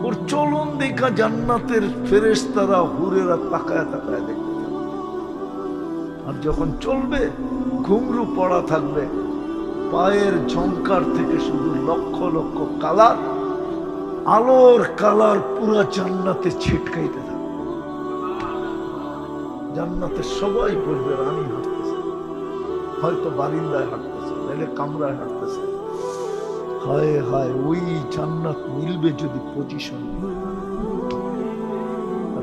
ওর চলন দেখা জান্নাতের ফেরেশতারা হুরেরা তাকায় তাকায় দেখতে থাকবে। আর যখন চলবে ঘুংরু পড়া থাকবে, পায়ের ঝংকার থেকে শুধু লক্ষ লক্ষ কালার, আলোর কালার পুরা জান্নাতে ছিটকাইতে থাকবে। জান্নাতে সবাই বলবে রানী হাঁটতেছে, হয়তো বারিন্দায় হাঁটতেছে, নাহলে কামরায় হাঁটতেছে। হায় হায়, ওই জান্নাত মিলবে যদি পজিশন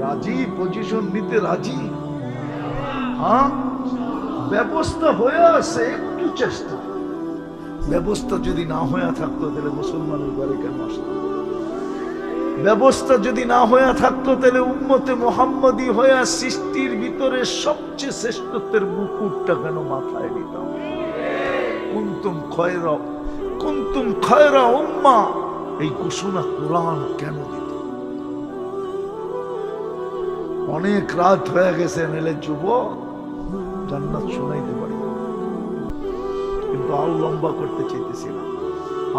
রাজি, পজিশন নিতে রাজি। হ্যাঁ, ব্যবস্থা হয়ে আছে, একটু চেষ্টা। ব্যবস্থা যদি না হয়ে থাকতো তাহলে মুসলমানের ঘরে কেন আসতো? ব্যবস্থা যদি না হয়ে থাকতো তাহলে উম্মতে মুহাম্মদী হয়ে সৃষ্টির ভিতরে সবচেয়ে শ্রেষ্ঠত্বের মুকুটটা কেন মাথায় নিতাম? কুনতুম খায়রা উম্মাহ, এই ঘোষণা কোরআন কেন দিত? অনেক রাত হয়ে গেছে, নেলে যুবক জান্নাত শোনাইতে পারি, কিন্তু আর লম্বা করতে চাইতেছি না।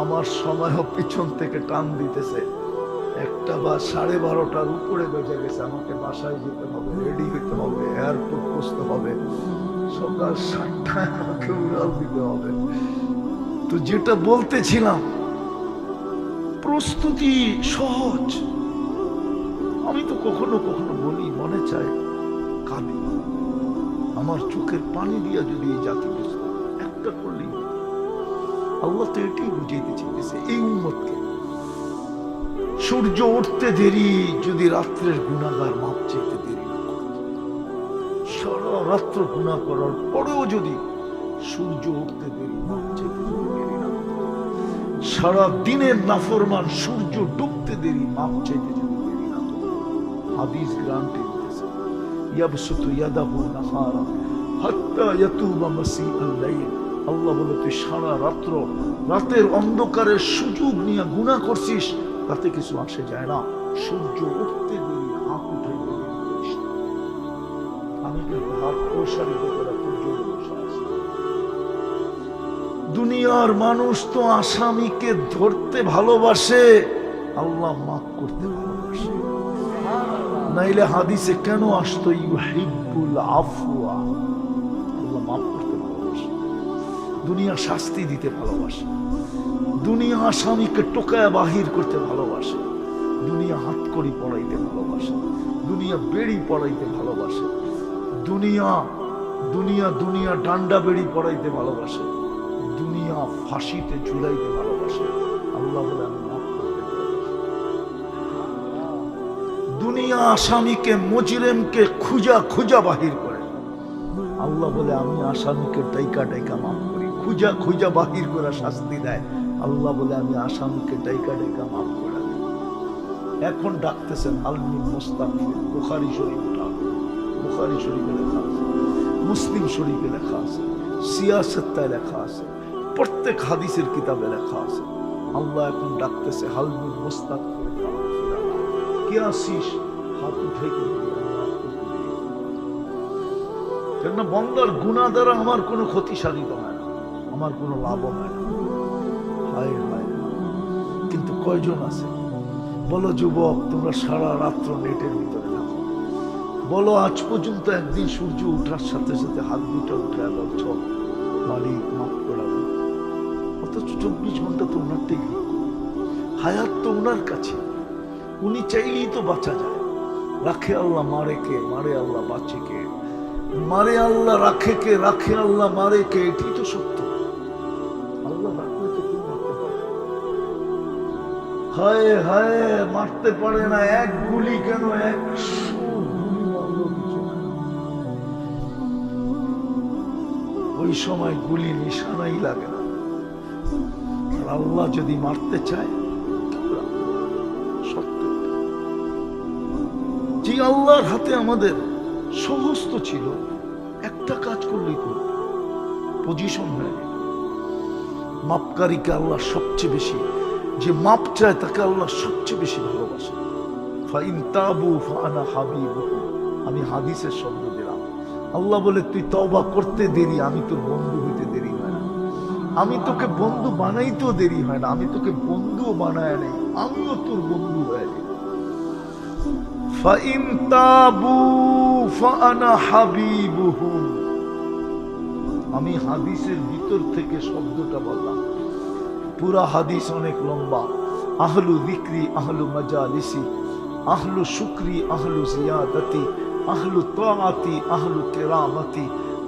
আমার সময় পিছন থেকে টান দিতেছে, 1টা বা 12:30টার উপরে বেজে গেছে। আমাকে বাসায় যেতে হবে, রেডি হইতে হবে, এয়ারপোর্ট পৌঁছতে হবে, সকাল 7টায় আমাকে উড়াল দিতে হবে। তো যেটা বলতেছিলাম, প্রস্তুতি সহজ। আমি তো কখনো কখনো বলি, মনে চায় কাঁদি, আমার চোখের পানি দিয়া যদি এই জাতি বুঝত, একটা করলেই। আল্লাহ তো এটাই বুঝাইতে চাইতেছে এই উম্মতকে। সূর্য উঠতে দেরি যদি রাত্রের গুনাহগার মাপ চাইতে দেরি না করে, সারা রাত্র গুনাহ করার পরেও যদি সূর্য উঠতে দেরি মাপ চাইতে দেরি না, সারা দিনের নাফরমান সূর্য ডুবতে দেরি মাপ চাইতে যদি দেরি না, হাদিস গ্রান্টে দিতেছে, ইয়াবসুতু ইয়াদাহু নাহারা হাত্তা ইয়াতুবা মাসিআল লাইল। আল্লাহ বলে, তুই সারা রাতের অন্ধকারের সুযোগ নিয়ে গুনাহ করছিস, তাতে কিছু আসে যায় না। সূর্য উঠতে দেরি, হাত উঠে দেরি করিস না। আমি কিন্তু হাত প্রসারিত করে পর্যন্ত বসে আছি। দুনিয়ার মানুষ তো আসামিকে ধরতে ভালোবাসে, আল্লাহ মাফ করতে ভালোবাসে। নাইলে হাদিসে কেন আসতো ইউহিব্বুল আফওয়া, আল্লাহ মাফ করতে ভালোবাসে। দুনিয়া শাস্তি দিতে ভালোবাসে, দুনিয়া আসামিকে টোকায় বাহির করতে ভালোবাসে, দুনিয়া হাতকড়ি পড়াইতে ভালোবাসে, দুনিয়া বেড়ি পড়াইতে ভালোবাসে, দুনিয়া দুনিয়া দুনিয়া ডান্ডা বেড়ি পড়াইতে ভালোবাসে, দুনিয়া ফাঁসিতে ঝুলাইতে ভালোবাসে। আল্লাহ বলে আমি মাফ করতে ভালোবাসি। দুনিয়া আসামিকে মুজরিমকে খুঁজা খুঁজা বাহির করে, আল্লাহ বলে আমি আসামিকে ডাইকা ডাইকা মাফ করি। খুঁজা খুঁজা বাহির করে শাস্তি দেয়, আল্লাহ বলে আমি আসামিকে ডাইকা ডাইকা মাফ করে দিই। এখন ডাকতেছেন আলমি মুস্তাগফির, বুখারী শরীফ উঠা, বুখারী শরীফে লেখা আছে, মুসলিম শরীফে লেখা আছে, সিয়াসত্তায় লেখা আছে, প্রত্যেক হাদিসের কিতাবে লেখা আছে। আল্লাহ এখন ডাকতেছে হালমি মুস্তাগফির, কে আসিস, হাত উঠে কেন বন্দার গুনাহ দ্বারা আমার কোনো ক্ষতি সাধিত হয় না, আমার কোনো লাভ হয় না। হায় হায়, কিন্তু কয়জন আছে বলো যুবক, তোমরা সারা রাত্র নেটের ভিতরে থাকো, বলো আজ পর্যন্ত একদিন সূর্য উঠার সাথে সাথে হাত দুটো উঠে বলছ মালিক মাফ করাবে, অথচ 24 ঘন্টা তো ওনারটাই হায়াত তো ওনার কাছে, উনি চাইলেই তো বাঁচা যায়। রাখে আল্লাহ, মারে কে? মারে আল্লাহ, বাঁচে কে? মারে আল্লাহ, রাখে কে? রাখে আল্লাহ, মারে কে? এটি তো সত্য। আল্লাহ রাখলে তো কেউ মারতে পারে। হায় হায়, মারতে পারে না। এক গুলি কেন, 100 গুলি মারলো কিছু না। ওই সময় গুলি নিশানাই লাগে না। আর আল্লাহ যদি মারতে চায়, সত্য যে আল্লাহর হাতে আমাদের সমস্ত ছিল, একটা কাজ করলেই তো পজিশন হয়ে যায়। মাপকারীকে আল্লাহ সবচেয়ে বেশি, যে মাপ চায় তাকে আল্লাহ সবচেয়ে বেশি ভালোবাসে। ফাইন তাবু ফানা হাবিবুহু, আমি হাদিসের শব্দ দিলাম। আল্লাহ বলে তুই তওবা করতে দেরি, আমি তোর বন্ধু হইতে দেরি হয় না। আমি তোকে বন্ধু বানাইতেও দেরি হয় না, আমি তোকে বন্ধু বানায় নাই, আমিও তোর বন্ধু হয়ে যাই। ফাইন তাবু ফানা হাবিবুহুম, আমি হাদিসের ভিতর থেকে শব্দটা বললাম। পুরা হাদিস অনেক লম্বা। আহলু যিকরি আহলু মাজালিসি, আহলু শুকরি আহলু জিয়াদাতি, আহলু তাআতি আহলু কিরামাতি,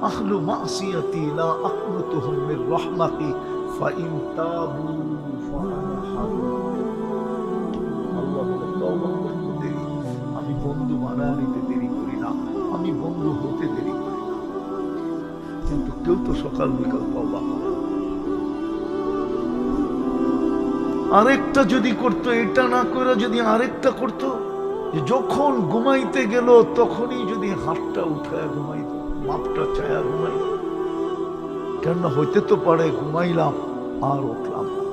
আহলু মাসিয়াতি লা আকনুতুহুম মির রাহমাতি, ফাইন তাবু ফানা হাবিবুহুম। আল্লাহ বলে তওবা করতে দেরি, আমি বন্ধু বানায় নিতে দেরি করি না, আমি বন্ধু হতে দেরি করি না। কিন্তু কেউ তো সকাল বিকাল তওবা করে। আরেকটা যদি করতো, এটা না করে যদি আরেকটা করতো, যে যখন ঘুমাইতে গেল তখনই যদি হাতটা উঠায় ঘুমাইত, মাপটা চায়া ঘুমাইত। কেন হইতে তো পারে ঘুমাইলাম আর উঠলাম না,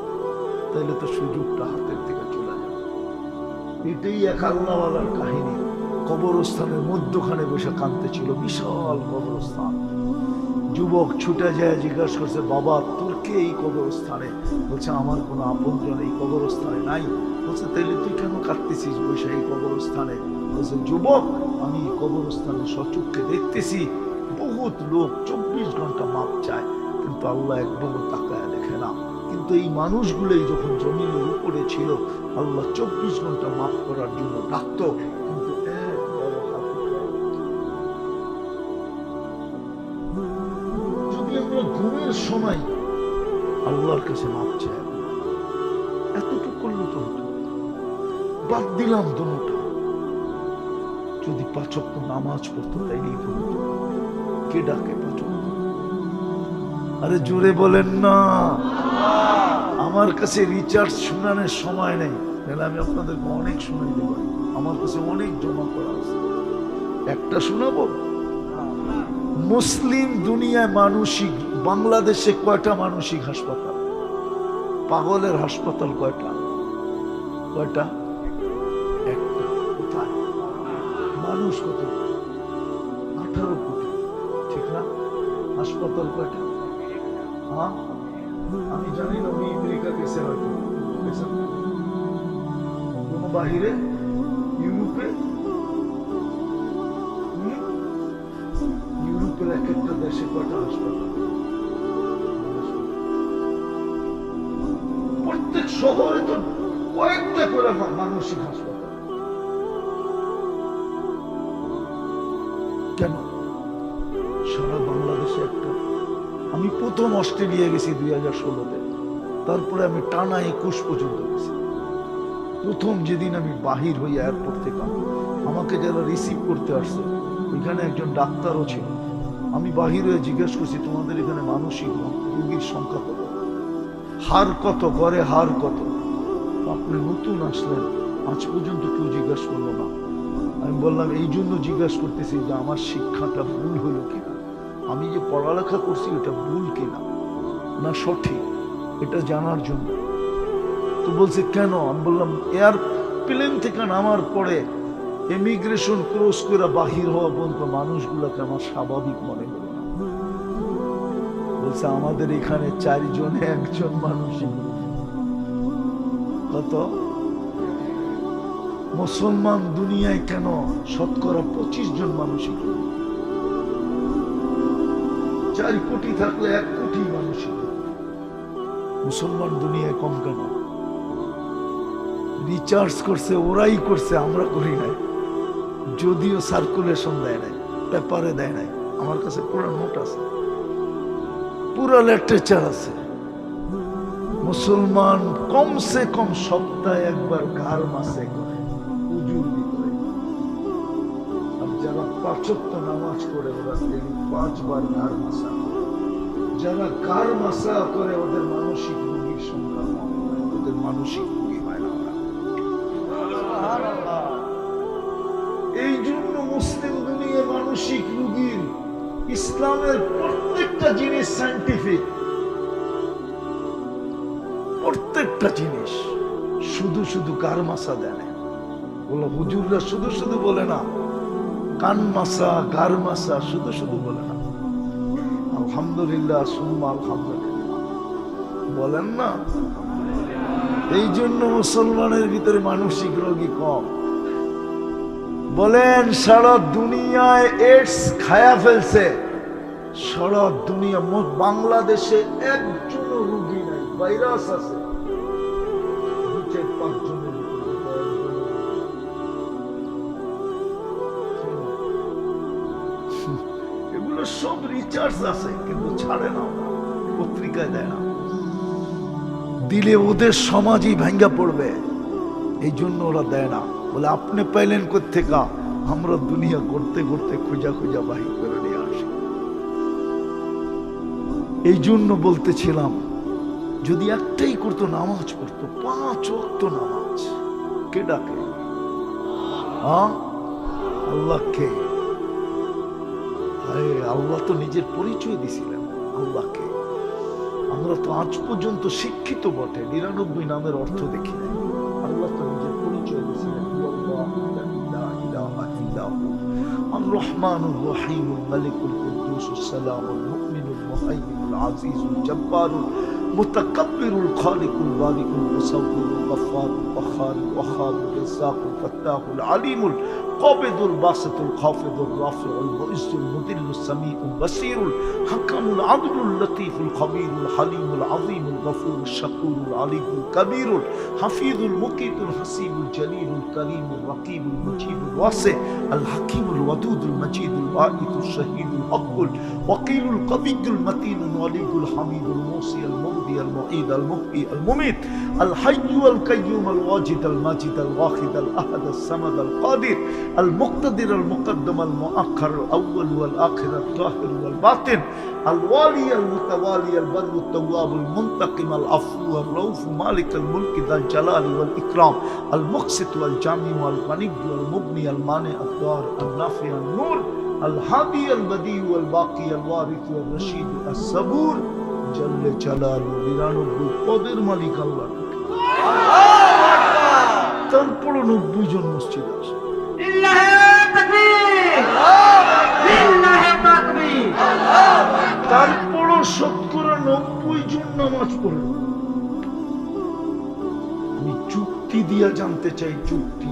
তাইলে তো সুযোগটা হাতের থেকে চলে যাবে। এটাই এক আল্লাহওয়ালার কাহিনী। কবরস্থানের মধ্যখানে বসে কাঁদতেছিল, বিশাল কবরস্থান। যুবক ছুটে যায়, জিজ্ঞাসা করছে বাবা তোর কে এই কবরস্থানে? বলছে আমার কোনো আপনজন এই কবরস্থানে নাই। বলছে তাইলে তুই কেন কাঁদতেছিস বসে এই কবরস্থানে? বলছে যুবক আমি এই কবরস্থানে সচক্ষে দেখতেছি বহুত লোক 24 ঘন্টা মাপ চায়, কিন্তু আল্লাহ একবারও তাকায় দেখে না। কিন্তু এই মানুষগুলোই যখন জমিনের উপরে ছিল, আল্লাহ 24 ঘন্টা মাফ করার জন্য ডাকত, কিন্তু একবারও হাত উঠায়। যদি আমরা ঘুমের সময় আল্লাহর কাছে মাপ চাই, এতটুকু করলে তো হতো। বাদ দিলাম দুটা, যদি 5 ওয়াক্ত নামাজ পড়তো তাইলেই তো হতো। কে ডাকে 5 ওয়াক্ত? আরে জোরে বলেন না। আমার কাছে রিচার্জ শোনানোর সময় নেই, তাহলে আমি আপনাদেরকে অনেক শোনাই দেব। আমার কাছে অনেক জমা করা আছে, একটা শোনাবো। মুসলিম দুনিয়ায় মানসিক, বাংলাদেশে কয়টা মানসিক হাসপাতাল? পাগলের হাসপাতাল কয়টা? কয়টা? একটা। কোথায়? মানুষ কত? 18 কোটি, ঠিক না? হাসপাতাল কয়টা? হ্যাঁ, আমি জানি না, উনি আমেরিকা গেছে হয়তো, কোন বাহিরে, ইউরোপে, ইউরোপের এক একটা দেশে কয়টা হাসপাতাল? প্রত্যেক শহরে তো কয়েকটা করে মানসিক হাসপাতাল। কেন? সারা বাংলাদেশে একটা। আমি প্রথম অস্ট্রেলিয়া গেছি 2016-তে, তারপরে আমি টানা 21 পর্যন্ত গেছি। প্রথম যেদিন আমি বাহির হই এয়ারপোর্ট থেকে, আমাকে যারা রিসিভ করতে আসছে ওইখানে একজন ডাক্তারও ছিল। আমি বাহির হয়ে জিজ্ঞেস করছি, তোমাদের এখানে মানসিক রোগীর সংখ্যা কত, হার কত, গড়ে হার কত? আপনি নতুন আসলেন, আজ পর্যন্ত কেউ জিজ্ঞাসা করলো না। আমি বললাম, এই জন্য জিজ্ঞাসা করতেছি যে আমার শিক্ষাটা ভুল হলো কিনা, আমি যে পড়ালেখা করছি এটা ভুল কিনা না সঠিক, এটা জানার জন্য। তো বলছে কেন? আমি বললাম, এয়ারপ্লেন থেকে নামার পরে ইমিগ্রেশন ক্রস করে বাহির হওয়া পর্যন্ত মানুষগুলোকে আমার স্বাভাবিক মনে হলো না। বলছে আমাদের এখানে 4 জনে 1 জন মানুষই। কত? মুসলমান দুনিয়ায় কেন শতকরা 25 জন মানুষই? 4 কোটি থাকলে 1 কোটি মানুষই। মুসলমান দুনিয়ায় কম কেন? রিচার্জ করছে ওরাই করছে, আমরা করি নাই। যদিও সার্কুলেশন দেয় নাই, পেপারে দেয় নাই, আমার কাছে পুরো নোট আছে, পুরো লিটারেচার আছে। মুসলমান কমসে কম সপ্তাহে একবার ঘর মাসে করে, উজুর ভিতরে। আর যারা 5 ওয়াক্ত নামাজ করে ওরা 5 বার ঘর মাসা করে। যারা ঘর মাসা করে ওদের মানসিক রোগীর সংখ্যা কম, ওদের মানসিক রোগী হয় না ওরা। এই জন্য মুসলিম দুনিয়া মানসিক রোগীর, ইসলামের প্রত্যেকটা জিনিস সায়েন্টিফিক, প্রত্যেকটা জিনিস। শুধু শুধু কার মাসা দেয় না, বলো হুজুররা শুধু শুধু বলে না, কান মাসা গার মাসা শুধু শুধু বলে না, আলহামদুলিল্লাহ সুম্মা আলহামদুলিল্লাহ বলেন না। এই জন্য মুসলমানের ভিতরে মানসিক রোগী কম। বলেন সারা দুনিয়ায় এইডস খায়া ফেলছে, সারা দুনিয়া, বাংলাদেশে একজন রোগী নাই, ভাইরাস আছে 2-4-5 জনের ভিতরে। এগুলো সব রিচার্জ আছে, কিন্তু ছাড়ে না, পত্রিকায় দেয় না। দিলে ওদের সমাজই ভাঙ্গা পড়বে, এই জন্য ওরা দেয় না। বলে আপনি পাইলেন কোত্থেকা? আমরা দুনিয়া করতে করতে খোঁজা খোঁজা বাহির করে নিয়ে আসি। এই জন্য বলতেছিলাম, যদি একটাই করতো, নামাজ পড়তো, 5 ওয়াক্ত নামাজ। কে ডাকে? আল্লাহকে। আল্লাহ তো নিজের পরিচয় দিছিলেন আল্লাহকে। আমরা তো আজ পর্যন্ত শিক্ষিত বটে, 99 নামের অর্থ দেখি নাই। আল্লাহ তো নিজের পরিচয় দিছিলেন, الرحمن الرحيم الملك القدوس السلام المؤمن المهيمن العزيز الجبار المتكبر الخالق البارئ المصور الغفار القهار الوهاب الرزاق الفتاح العليم القابض الباسط الخافض الرافع المعز المذل السميع البصير الحكم العدل اللطيف الخبير الحليم العظيم الغفور الشكور العليم الكبير الحفيظ المقيت الحسيب الجليل الكريم الرقيب المجيب الواسع الحكيم الودود المجيد الباعث الشهيد الحق الوكيل القوي المتين الولي الحميد الموصي المبدي المعيد المحيي المميت الحي القيوم الواجد الماجد الواحد الاحد الصمد القادر المقتدر المقدم المؤخر الاول والاخر الظاهر والباطن الوالي المتوالي البر التواب المنتقم العفو الرؤوف مالك الملك ذا الجلال والاكرام المقسط والجامع والغني والمغني المانع الضار النافع النور الهادي البديع والباقي الوارث والرشيد الصبور جل جلاله 99 পদের মালিক আল্লাহ। 90 জন মসজিদ আসে। তারপরও 90 জন নামাজ পড়ে। আমি যুক্তি দিয়া জানতে চাই, যুক্তি,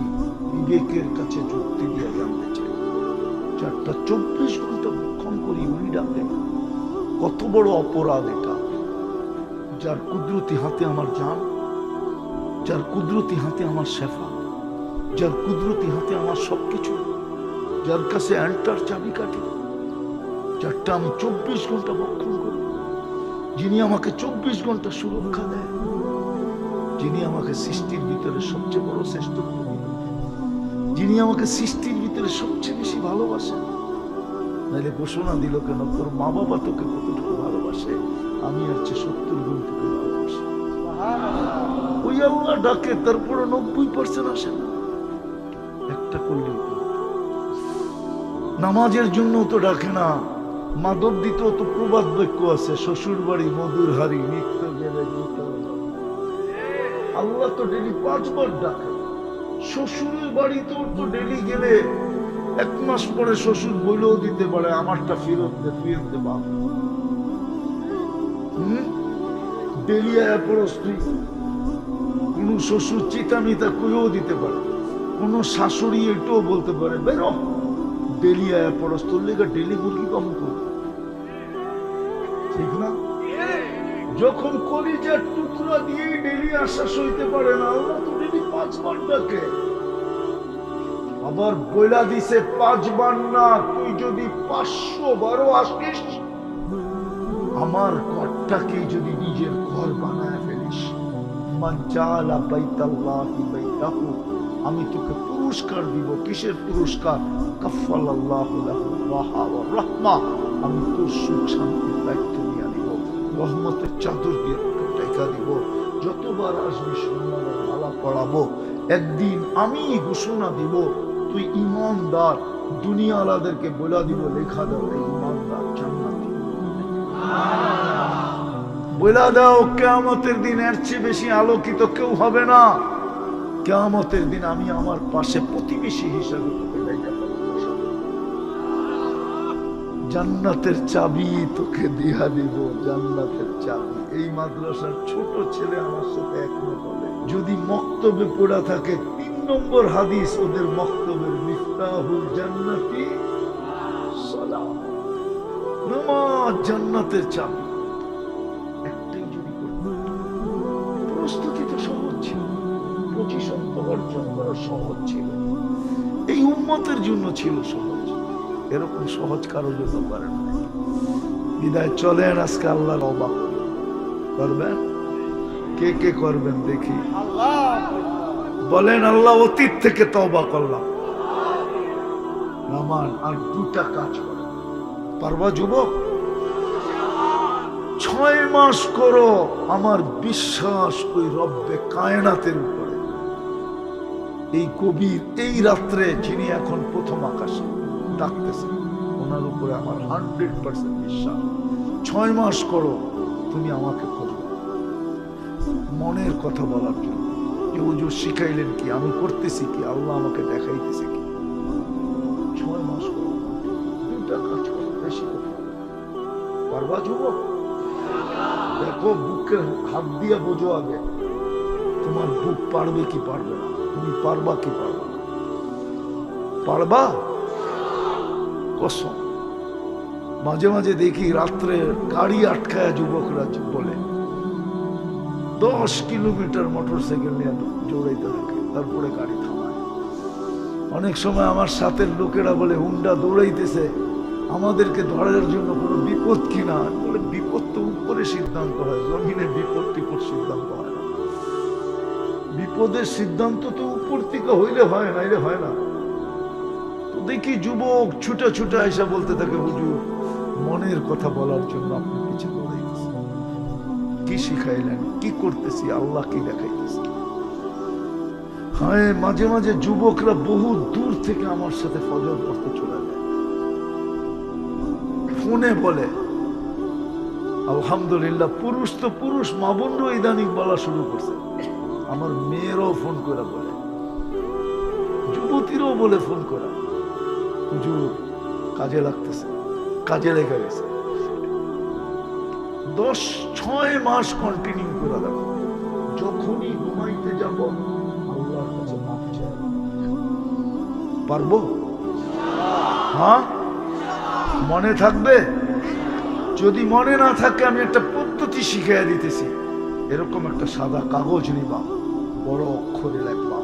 বিবেকের কাছে যুক্তি দিয়া জানতে চাই। 24 ঘন্টা ভক্ষণ করি, উনি ডাকে, কত বড় অপরাধ এটা। যার কুদরতি হাতে আমার জান, যার কুদরতি হাতে আমার শেফা, যার কুদরতি হাতে আমার সবকিছু, যার কাছে এন্টার চাবি কাটি, যারটা আমি 24 ঘন্টা ভক্ষণ করি, যিনি আমাকে 24 ঘন্টা সুরক্ষা দেয়, যিনি আমাকে সৃষ্টির ভিতরে সবচেয়ে বড় শ্রেষ্ঠত্ব দিলেন, যিনি আমাকে সৃষ্টির ভিতরে সবচেয়ে বেশি ভালোবাসেন। নাইলে ঘোষণা দিল কেন, তোর মা বাবা তোকে কতটুকু ভালোবাসে, আমি আর 70 গুণ তোকে ভালোবাসি। ওই আল্লাহ ডাকে, তারপরে 90% আসে না। একটা করলেই তো, নামাজের জন্য তো ডাকে না। মাদক দিতেও তো প্রবাদ বাক্য আছে, শ্বশুর বাড়ি মধুর হারি, নিত্য গেলে আল্লাহ তো ডেলি 5 বার ডাকে। শ্বশুরের বাড়িতেও তো ডেলি গেলে 1 মাস পরে শ্বশুর বলেও দিতে পারে, আমারটা ফেরত দে, তুই এনতে বাপ। ডেলি আয়া পড়স তুই। কোন শ্বশুর চিতামিতা কইও দিতে পারে, কোন শাশুড়ি এটাও বলতে পারে, বেরো ডেলি আয়া পড়স, তোর লেগে ডেলি মুরগি কম কর, ঠিক না? যখন কলিজার টুকরা দিয়ে ডেলি আশ্বাস হইতে পারে না, আল্লাহ তো ডেলি 5 বার ডাকে। আবার বইলা দিছে 5 বার না, তুই যদি 500 বারও আসিস, আমার ঘরটাকে যদি নিজের ঘর বানায় ফেলিস, মান জাআলা বাইতাল্লাহি বাইতাহু, আমি তোকে পুরস্কার দিব। কিসের পুরস্কার? কাফফালাল্লাহু লাহু রাহা ওয়া রাহমা, আমি তোর সুখ শান্তির দায়িত্ব নিয়ে নিব, রহমতের চাদর দিয়ে তোকে ঢাকা দিব। যতবার আসবি সম্মানের মালা পরাবো। একদিন আমি ঘোষণা দিব, তুই ইমানদার। দুনিয়াওয়ালাদেরকে বলে দিব, লেখা দাও এই ইমানদার জান্নাতি। বলে দাও, কিয়ামতের দিন এর চেয়ে বেশি আলোকিত কেউ হবে না। কিয়ামতের দিন আমি আমার পাশে প্রতিবেশী হিসাবে তোকে লেখা দেব। জান্নাতের চাবি তোকে দিয়া দিব, জান্নাতের চাবি। এই মাদ্রাসার ছোট ছেলে আমার সাথে একমত হবে। যদি মক্তবে পড়া থাকে 3 নম্বর হাদিস ওদের মক্তবের, মিফতাহুল জান্নাতি সালাত, নামাজ জান্নাতের চাবি। একটাই যদি করতে, প্রস্তুতি তো সহজ ছিল, পজিশন তো অর্জন করা সহজ ছিল, এই উম্মতের জন্য ছিল সহজ। এরকম সহজ কারোর জন্য পারেন না। বিদায় চলেন আজকে আল্লাহর অবাক করবেন। কে কে করবেন দেখি? বলেন, আল্লাহ অতীত থেকে তওবা করলাম। রহমান, আর 2টা কাজ করো, পারবা যুবক? 6 মাস করো। আমার বিশ্বাস ওই রব্বে কায়নাতের উপরে, এই কবির এই রাত্রে যিনি এখন প্রথম আকাশে ডাকতেছেন, ওনার উপরে আমার 100% বিশ্বাস। 6 মাস করো, তুমি আমাকে খুঁজবে মনের কথা বলার জন্য, যে হুজুর শিখাইলেন কি, আমি করতেছি কি, আল্লাহ আমাকে দেখাইতেছে কি। 6 মাস করো, 2টা কাজ করো, বেশি করো। পারবা যুবক? দেখো, বুকে হাত দিয়ে বোঝো আগে, তোমার বুক পারবে কি পারবে না, তুমি পারবা কি পারবা না। পারবা? কসম। মাঝে মাঝে দেখি রাত্রে গাড়ি আটকায় যুবকরা বলে 10 কিলোমিটার মোটরসাইকেল নিয়ে দৌড়াইতে থাকে, তারপরে গাড়ি থামায়। অনেক সময় আমার সাথের লোকেরা বলে, হুন্ডা দৌড়াইতেছে, আমাদেরকে ধরার জন্য কোনো বিপদ কিনা। বলে, বিপদ তো উপরে সিদ্ধান্ত হয়, জমিনে বিপদ টিপদ সিদ্ধান্ত হয় না। বিপদের সিদ্ধান্ত তো উপর থেকে হইলে হয়, নাইলে হয় না। তো দেখি যুবক ছুটা ছুটা এসে বলতে থাকে, হুজুর মনের কথা বলার জন্য আপনি পিছিয়ে দৌড়াইতেছে, কি শিখাইলেন, কি করতেছি, আল্লাহ কি দেখাইতেছে। হ্যাঁ, মাঝে মাঝে যুবকরা বহু দূর থেকে আমার সাথে ফজর পড়তে চলে যায়, ফোনে বলে। আলহামদুলিল্লাহ, পুরুষ তো পুরুষ, মা বোনরাও ইদানিং বলা শুরু করছে। আমার মেয়েরাও ফোন করে বলে, যুবতীরও বলে ফোন করা, হুজুর কাজে লাগতেছে, কাজে লেগে গেছে। 6 মাস কন্টিনিউ করে দেখো, যখনই ঘুমাইতে যাব আল্লাহর কাছে মাফ চাই। পারবো? হ্যাঁ, মনে থাকবে? যদি মনে না থাকে আমি একটা পদ্ধতি শিখিয়ে দিতেছি। এরকম একটা সাদা কাগজ নিবা, বড় অক্ষরে লেখবা,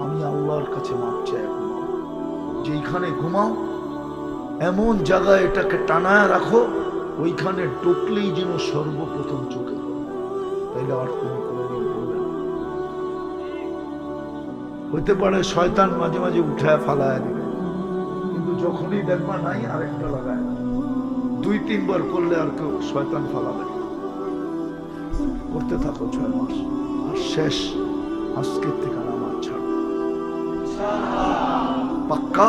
আমি আল্লাহর কাছে মাপ চাই ঘুমাও। যেইখানে ঘুমাও এমন জায়গায় এটাকে টানায় রাখো, ওইখানে ঢুকলেই যেন সর্বপ্রথম চোখে পড়ে, তাইলে আর তুমি কোনোদিন বলবে না। হইতে পারে শয়তান মাঝে মাঝে উঠায় ফালায় দিবে, কিন্তু যখনই দেখবা নাই আরেকটা লাগায়, 2-3 বার করলে আর কেউ শয়তান ফালাবে না। করতে থাকো 6 মাস, আর শেষ আজকের থেকে নামাজ ছাড়ো। পাক্কা?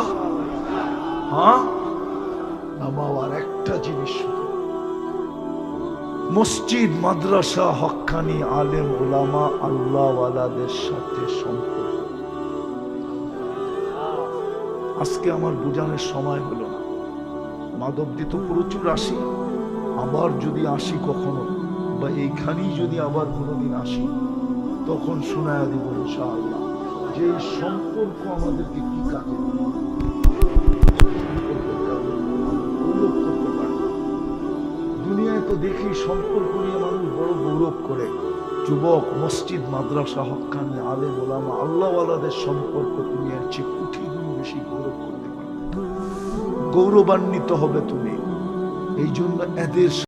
হ্যাঁ, নামাও। আর একটা জিনিস শুধু, মসজিদ মাদ্রাসা হক্কানি আলেম ওলামা আল্লাহওয়ালাদের সাথে সম্পর্ক। আজকে আমার বোঝানোর সময় হলো না। মাধবদী তো প্রচুর আসি, আবার যদি আসি কখনো, বা এইখানেই যদি আবার কোনোদিন আসি, তখন শোনায় দিব ইনশাআল্লাহ যে সম্পর্ক আমাদেরকে কি কাজে গৌরব করতে পারে। দুনিয়ায় তো দেখি সম্পর্ক নিয়ে মানুষ বড় গৌরব করে। যুবক, মসজিদ মাদ্রাসা হক্কানি আলেম ওলামা আল্লাহওয়ালাদের সম্পর্ক তুমি এর চেয়ে কোটি গুণ বেশি গৌরব করতে পারবে, গৌরবান্বিত হবে তুমি। এই জন্য এদের